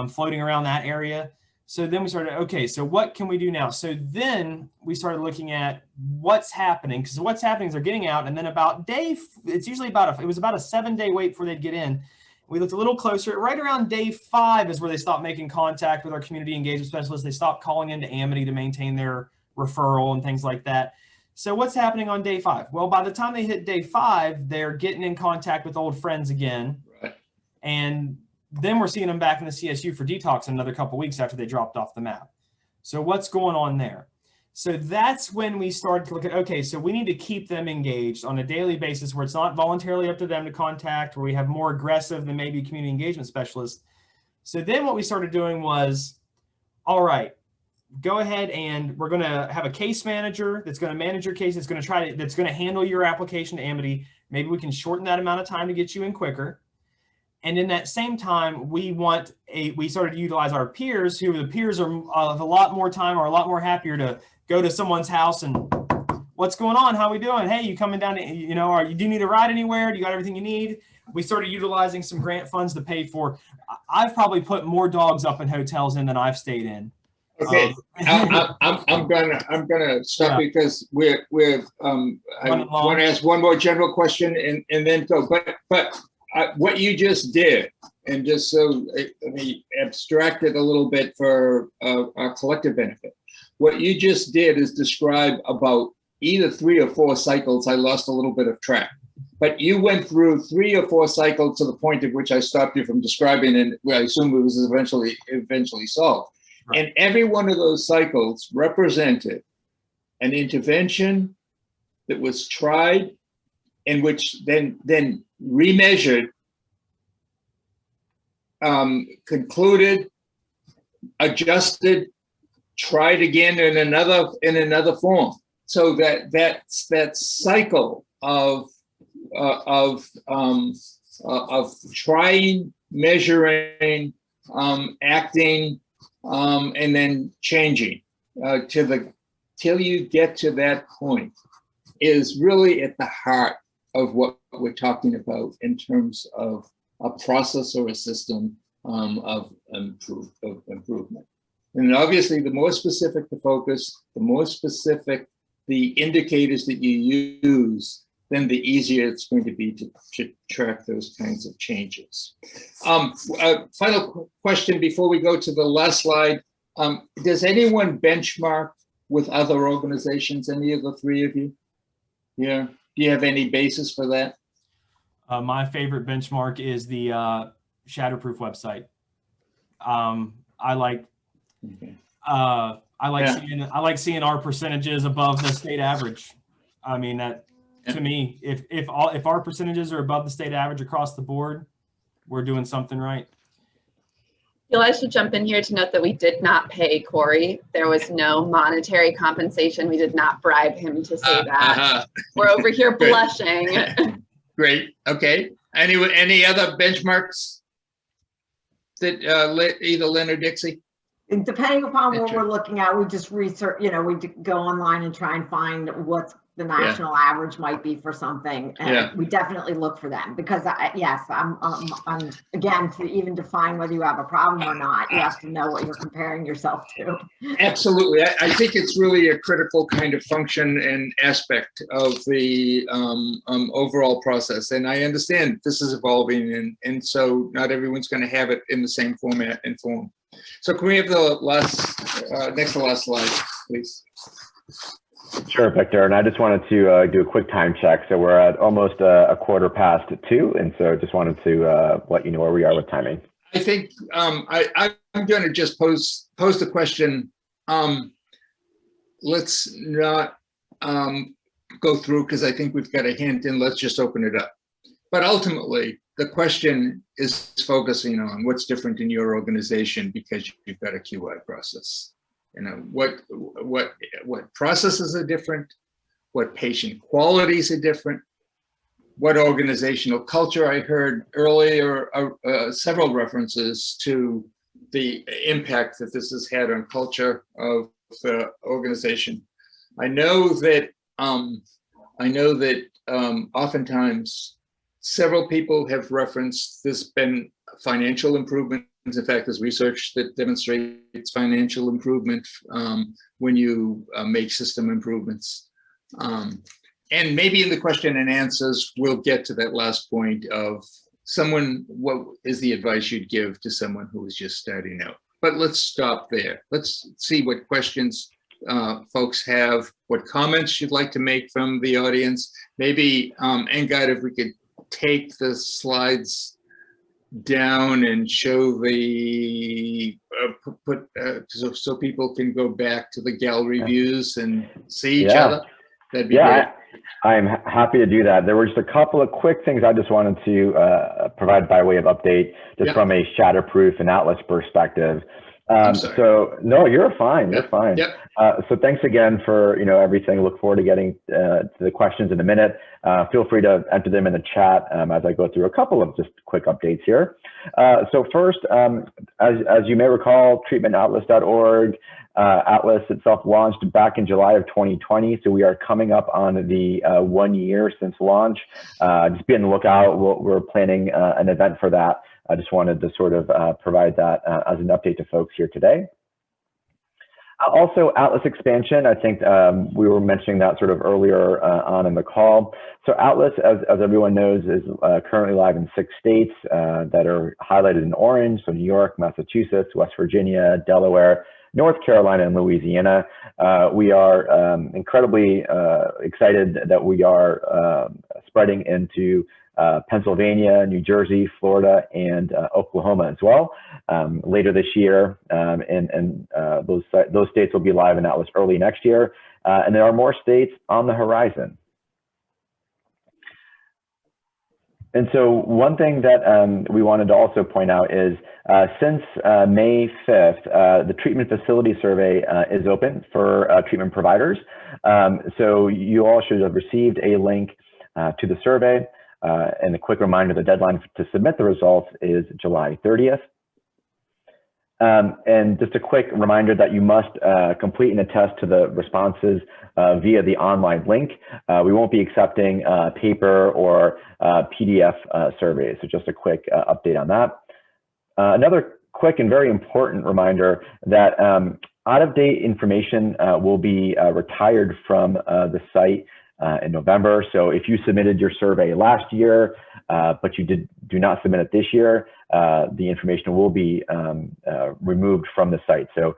floating around that area. So then we started, okay, so what can we do now? So then we started looking at what's happening, because what's happening is they're getting out, and then about it's usually it was about a 7-day wait before they'd get in. We looked a little closer. Right around day 5 is where they stopped making contact with our community engagement specialists. They stopped calling into Amity to maintain their referral and things like that. So what's happening on day 5? Well, by the time they hit day 5, they're getting in contact with old friends again. Right. And then we're seeing them back in the CSU for detox in another couple of weeks after they dropped off the map. So what's going on there? So that's when we started to look at, okay, so we need to keep them engaged on a daily basis where it's not voluntarily up to them to contact, where we have more aggressive than maybe community engagement specialists. So then what we started doing was, all right, go ahead and we're going to have a case manager that's going to manage your case. That's going to handle your application to Amity. Maybe we can shorten that amount of time to get you in quicker. And in that same time, we started to utilize our peers, who the peers are of a lot more time, or a lot more happier to go to someone's house and, what's going on? How we doing? Hey, you coming down to, do you need a ride anywhere? Do you got everything you need? We started utilizing some grant funds to pay for. I've probably put more dogs up in hotels than I've stayed in. Okay, I'm gonna stop because I want to ask one more general question and then go. But what you just did, and just so let me abstract it a little bit for our collective benefit. What you just did is describe about either 3 or 4 cycles. I lost a little bit of track, but you went through 3 or 4 cycles to the point at which I stopped you from describing, and I assume it was eventually solved. Right. And every one of those cycles represented an intervention that was tried, and which then remeasured, concluded, adjusted, tried again in another form. So that cycle of trying, measuring, acting, and then changing till you get to that point is really at the heart of what we're talking about in terms of a process or a system of improvement. And obviously, the more specific the focus, the more specific the indicators that you use, then the easier it's going to be to track those kinds of changes. Final question before we go to the last slide. Does anyone benchmark with other organizations, any of the 3 of you? Yeah. Do you have any basis for that? My favorite benchmark is the Shatterproof website. I like seeing our percentages above the state average. I mean, to me, if our percentages are above the state average across the board, we're doing something right. I should jump in here to note that we did not pay Cory. There was no monetary compensation. We did not bribe him to say that. We're over here blushing. Great. Okay. Any other benchmarks that either Lynn or Dixie? Depending upon what we're looking at, we just research, we go online and try and find what the national average might be for something. And we definitely look for them because I'm again, to even define whether you have a problem or not, you have to know what you're comparing yourself to. Absolutely. I think it's really a critical kind of function and aspect of the overall process. And I understand this is evolving and so not everyone's going to have it in the same format and form. So can we have the next to last slide, please? Sure, Victor. And I just wanted to do a quick time check. So we're at almost a 2:15, and so just wanted to let you know where we are with timing. I think I'm going to just pose the question. Let's not go through because I think we've got a hint, and let's just open it up. But ultimately, the question is focusing on what's different in your organization because you've got a QI process. What processes are different, what patient qualities are different, what organizational culture. I heard earlier several references to the impact that this has had on culture of the organization. I know that oftentimes several people have referenced this been financial improvement. In fact, there's research that demonstrates financial improvement when you make system improvements. And maybe in the question and answers, we'll get to that last point of what is the advice you'd give to someone who is just starting out? But let's stop there. Let's see what questions folks have, what comments you'd like to make from the audience. Maybe, Engad, if we could take the slides down and show the so people can go back to the gallery views and see each other. That'd be great. I'm happy to do that. There were just a couple of quick things I just wanted to provide by way of update, just from a Shatterproof and Atlas perspective. So no, you're fine. You're fine. So thanks again for everything. Look forward to getting to the questions in a minute. Feel free to enter them in the chat as I go through a couple of just quick updates here. So first, as you may recall, treatmentatlas.org, Atlas itself launched back in July of 2020. So we are coming up on the 1 year since launch. Just be on the lookout. We're planning an event for that. I just wanted to sort of provide that as an update to folks here today. Also, Atlas expansion, I think we were mentioning that sort of earlier on in the call. So Atlas, as everyone knows, is currently live in 6 states that are highlighted in orange. So New York, Massachusetts, West Virginia, Delaware, North Carolina, and Louisiana. We are incredibly excited that we are spreading into Pennsylvania, New Jersey, Florida, and Oklahoma as well later this year. And those states will be live in Atlas early next year. And there are more states on the horizon. And so one thing that we wanted to also point out is since May 5th, the treatment facility survey is open for treatment providers. So you all should have received a link to the survey. And a quick reminder, the deadline to submit the results is July 30th. And just a quick reminder that you must complete and attest to the responses via the online link. We won't be accepting paper or PDF surveys. So just a quick update on that. Another quick and very important reminder that out-of-date information will be retired from the site in November. So if you submitted your survey last year, but you do not submit it this year, the information will be removed from the site. So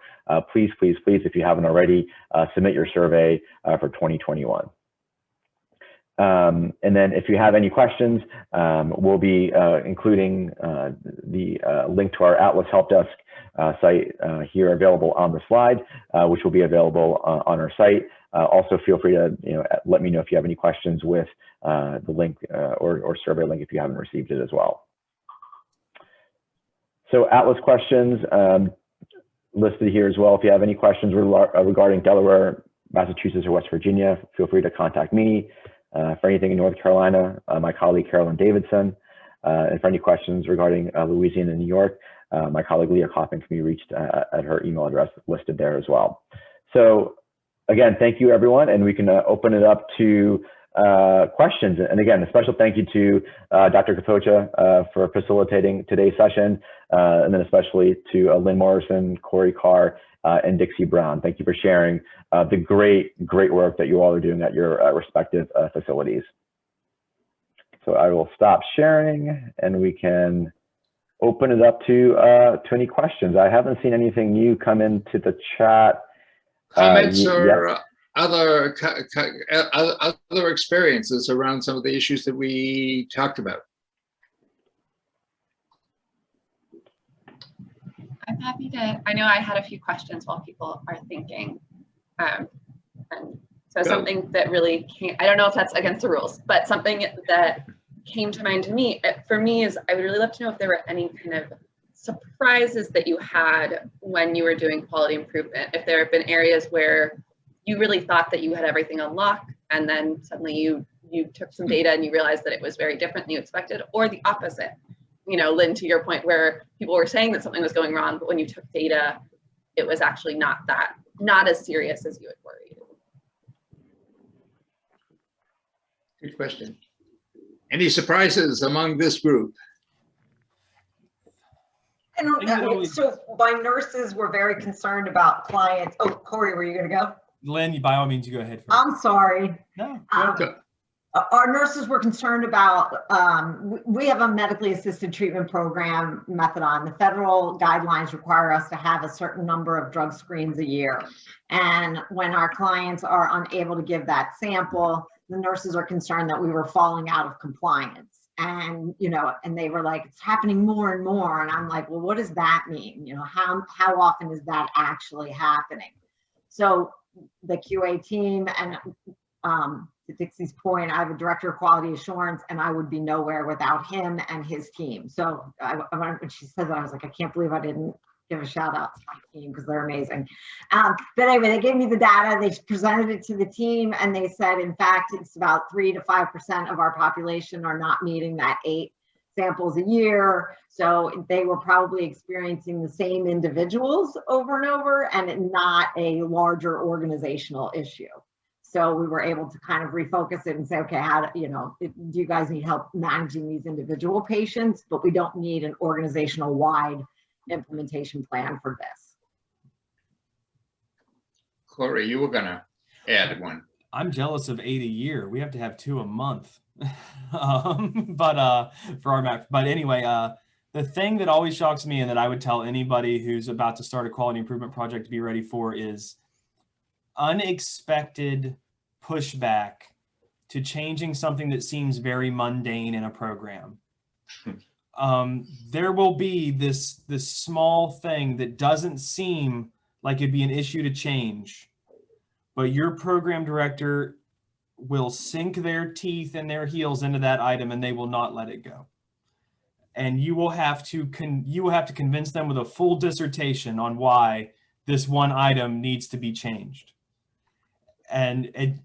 please, please, please, if you haven't already, submit your survey for 2021. And then if you have any questions, we'll be including the link to our Atlas Help Desk site here available on the slide, which will be available on our site. Also, feel free to let me know if you have any questions with the link or survey link if you haven't received it as well. So Atlas questions listed here as well. If you have any questions regarding Delaware, Massachusetts, or West Virginia, feel free to contact me. For anything in North Carolina, my colleague Carolyn Davidson. And for any questions regarding Louisiana and New York, my colleague Leah Kaufman can be reached at her email address listed there as well. So again, thank you everyone, and we can open it up to questions. And again, a special thank you to Dr. Capoccia for facilitating today's session, and then especially to Lynn Morrison, Cory Carr, and Dixie Brown. Thank you for sharing the great work that you all are doing at your respective facilities. So I will stop sharing, and we can open it up to any questions. I haven't seen anything new come into the chat. Comments or other experiences around some of the issues that we talked about. I'm happy to, I know I had a few questions while people are thinking. And so something that really came, I don't know if that's against the rules, but something that came to mind to me, for me, is I would really love to know if there were any kind of surprises that you had when you were doing quality improvement. If there have been areas where you really thought that you had everything on lock, and then suddenly you took some data and you realized that it was very different than you expected, or the opposite. You know, Lynn, to your point, where people were saying that something was going wrong, but when you took data, it was actually not as serious as you had worried. Good question. Any surprises among this group? I don't, so my nurses were very concerned about clients. Oh, Cory, were you going to go? Lynn, by all means, you go ahead first. I'm sorry. No. Our nurses were concerned about, we have a medically assisted treatment program, Methadone. The federal guidelines require us to have a certain number of drug screens a year. And when our clients are unable to give that sample, the nurses are concerned that we were falling out of compliance. And, you know, and they were like, it's happening more and more. And I'm like, well, what does that mean? You know, how often is that actually happening? So the QA team, and to Dixie's point, I have a director of quality assurance, and I would be nowhere without him and his team. So when she said that, I was like, I can't believe I didn't give a shout out to my team, because they're amazing. But anyway, they gave me the data, they presented it to the team, and they said, in fact, it's about 3 to 5% of our population are not meeting that 8 samples a year. So they were probably experiencing the same individuals over and over, and not a larger organizational issue. So we were able to kind of refocus it and say, okay, how do you guys need help managing these individual patients, but we don't need an organizational wide implementation plan for this. Cory, you were gonna add one. I'm jealous of 8 a year. We have to have 2 a month. But for our map. But anyway, the thing that always shocks me, and that I would tell anybody who's about to start a quality improvement project to be ready for, is unexpected pushback to changing something that seems very mundane in a program. There will be this small thing that doesn't seem like it'd be an issue to change, but your program director will sink their teeth and their heels into that item, and they will not let it go. And you will have to convince them with a full dissertation on why this one item needs to be changed. And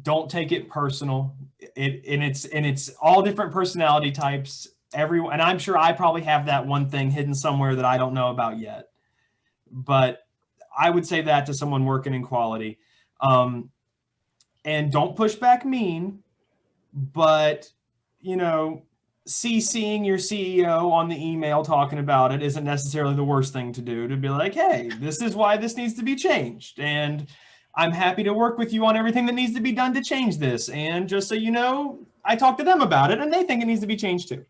don't take it personal. It's all different personality types. And I'm sure I probably have that one thing hidden somewhere that I don't know about yet. But I would say that to someone working in quality. And don't push back mean, but, you know, CCing your CEO on the email talking about it isn't necessarily the worst thing to do, to be like, hey, this is why this needs to be changed. And I'm happy to work with you on everything that needs to be done to change this. And just so you know, I talked to them about it and they think it needs to be changed too.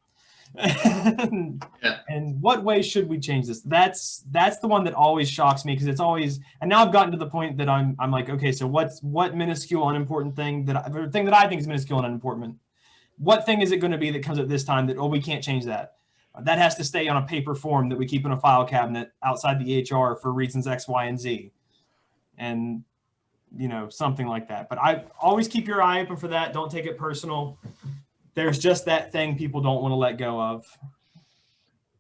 And what way should we change this? That's the one that always shocks me, because it's always, and now I've gotten to the point that I'm like, okay, so what minuscule unimportant thing that I think is minuscule and unimportant, what thing is it going to be that comes at this time that, oh, we can't change that? That has to stay on a paper form that we keep in a file cabinet outside the EHR for reasons X, Y, and Z. And, you know, something like that. But I always keep your eye open for that. Don't take it personal. There's just that thing people don't want to let go of.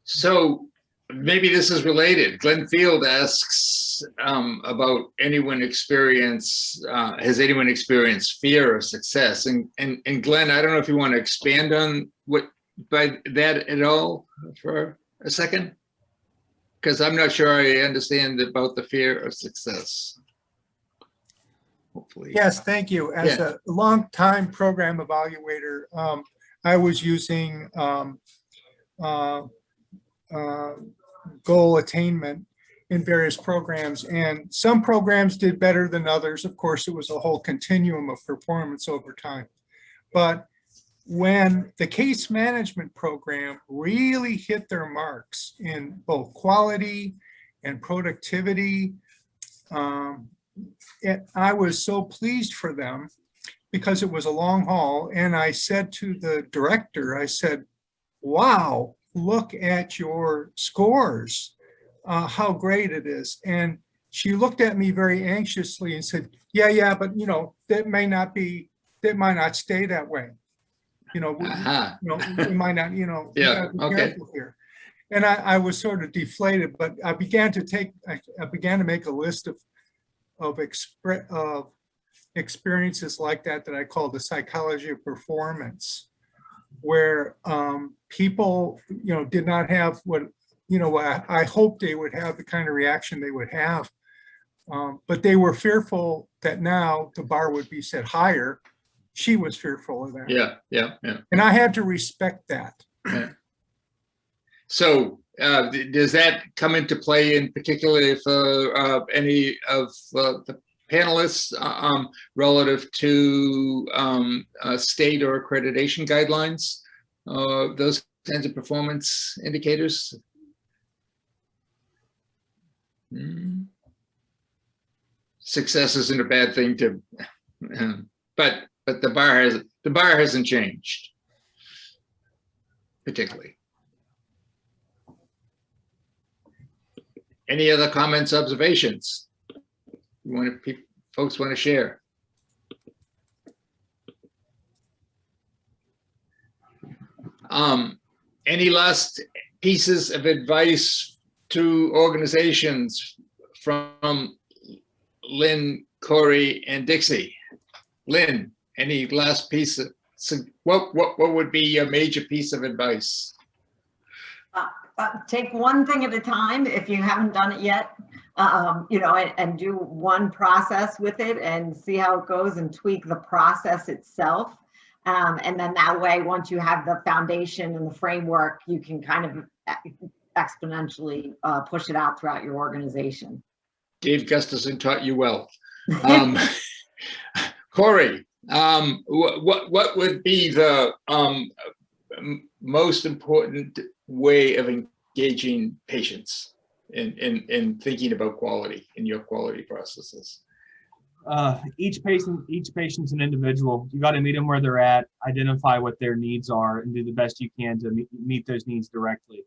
So maybe this is related. Glenn Field asks about anyone has anyone experienced fear of success? And Glenn, I don't know if you want to expand on by that at all for a second, because I'm not sure I understand about the fear of success. Hopefully. Yes, thank you. As a long-time program evaluator, I was using goal attainment in various programs, and some programs did better than others. Of course, it was a whole continuum of performance over time. But when the case management program really hit their marks in both quality and productivity, I was so pleased for them, because it was a long haul. And I said to the director, I said, wow, look at your scores, how great it is. And she looked at me very anxiously and said, yeah, but you know, that might not stay that way. You know, we might not, you know, yeah, okay. Here. And I was sort of deflated, but I began to make a list of experiences like that I call the psychology of performance, where people, you know, did not have what, you know, I hoped they would have the kind of reaction they would have, but they were fearful that now the bar would be set higher. She was fearful of that. Yeah. And I had to respect that. Yeah. So does that come into play in particular for any of the panelists relative to state or accreditation guidelines, those kinds of performance indicators? Success isn't a bad thing to, but the bar hasn't changed particularly. Any other comments, observations folks want to share? Any last pieces of advice to organizations from Lynn, Cory, and Dixie? Lynn, any last piece of, what would be your major piece of advice? Take one thing at a time if you haven't done it yet, you know, and do one process with it and see how it goes and tweak the process itself. And then that way, once you have the foundation and the framework, you can kind of exponentially push it out throughout your organization. Dave Gustafson taught you well. Cory, what would be the most important way of engaging patients in thinking about quality in your quality processes? Each patient's an individual. You got to meet them where they're at, identify what their needs are, and do the best you can to meet those needs directly.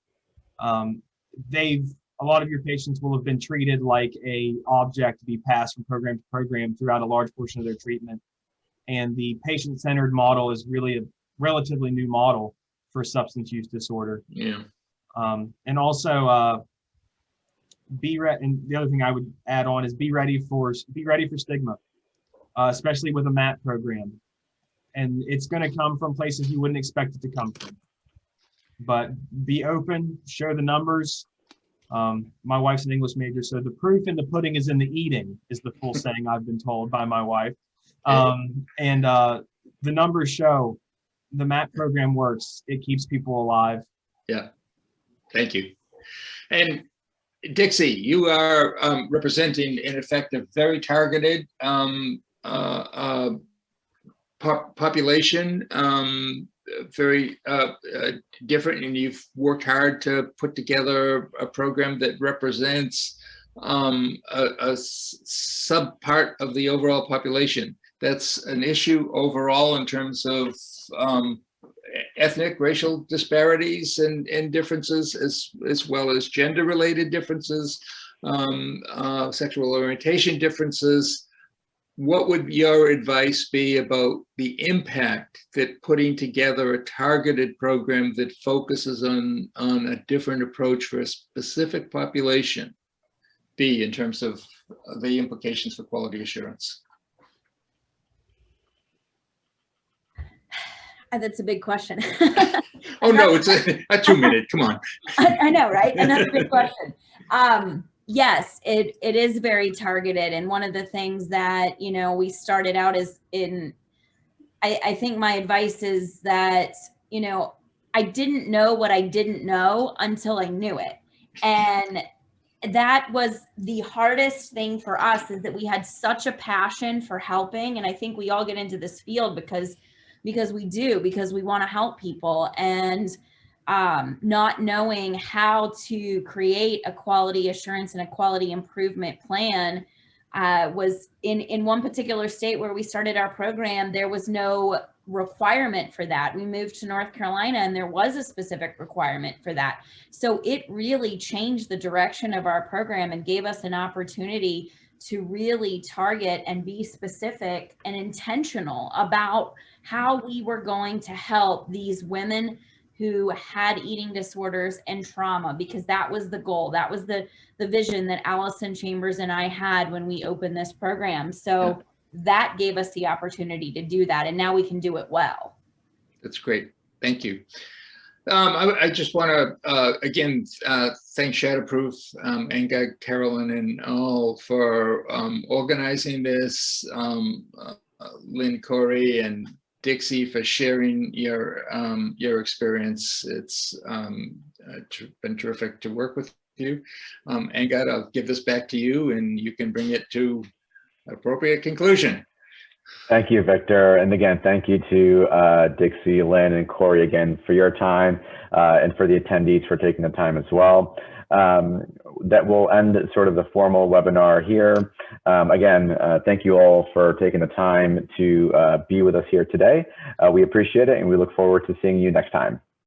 A lot of your patients will have been treated like a object to be passed from program to program throughout a large portion of their treatment. And the patient-centered model is really a relatively new model for substance use disorder. Yeah. And also and the other thing I would add on is be ready for stigma, especially with a MAT program. And it's going to come from places you wouldn't expect it to come from. But be open, show the numbers. My wife's an English major, so the proof in the pudding is in the eating, is the full saying I've been told by my wife. And the numbers show the MAT program works. It keeps people alive. Yeah, thank you. And Dixie, you are representing, in effect, a very targeted population very different, and you've worked hard to put together a program that represents a sub part of the overall population. That's an issue overall in terms of ethnic, racial disparities and differences, as well as gender-related differences, sexual orientation differences. What would your advice be about the impact that putting together a targeted program that focuses on a different approach for a specific population be in terms of the implications for quality assurance? That's a big question. Oh no, it's a 2-minute. Come on. I know, right? And that's a good question. Yes, it is very targeted. And one of the things that, you know, we started out is I think my advice is that, you know, I didn't know what I didn't know until I knew it. And that was the hardest thing for us, is that we had such a passion for helping. And I think we all get into this field because we want to help people, and not knowing how to create a quality assurance and a quality improvement plan was in one particular state where we started our program, there was no requirement for that. We moved to North Carolina and there was a specific requirement for that. So it really changed the direction of our program and gave us an opportunity to really target and be specific and intentional about how we were going to help these women who had eating disorders and trauma, because that was the goal. That was the vision that Allison Chambers and I had when we opened this program. So that gave us the opportunity to do that. And now we can do it well. That's great. Thank you. I just want to, again, thank Shatterproof, Anga, Carolyn, and all for organizing this, Lynn, Cory, and Dixie for sharing your experience. It's been terrific to work with you. Anga, I'll give this back to you, and you can bring it to appropriate conclusion. Thank you, Victor. And again, thank you to Dixie, Lynn, and Cory again for your time, and for the attendees for taking the time as well. That will end sort of the formal webinar here. Again, thank you all for taking the time to be with us here today. We appreciate it, and we look forward to seeing you next time.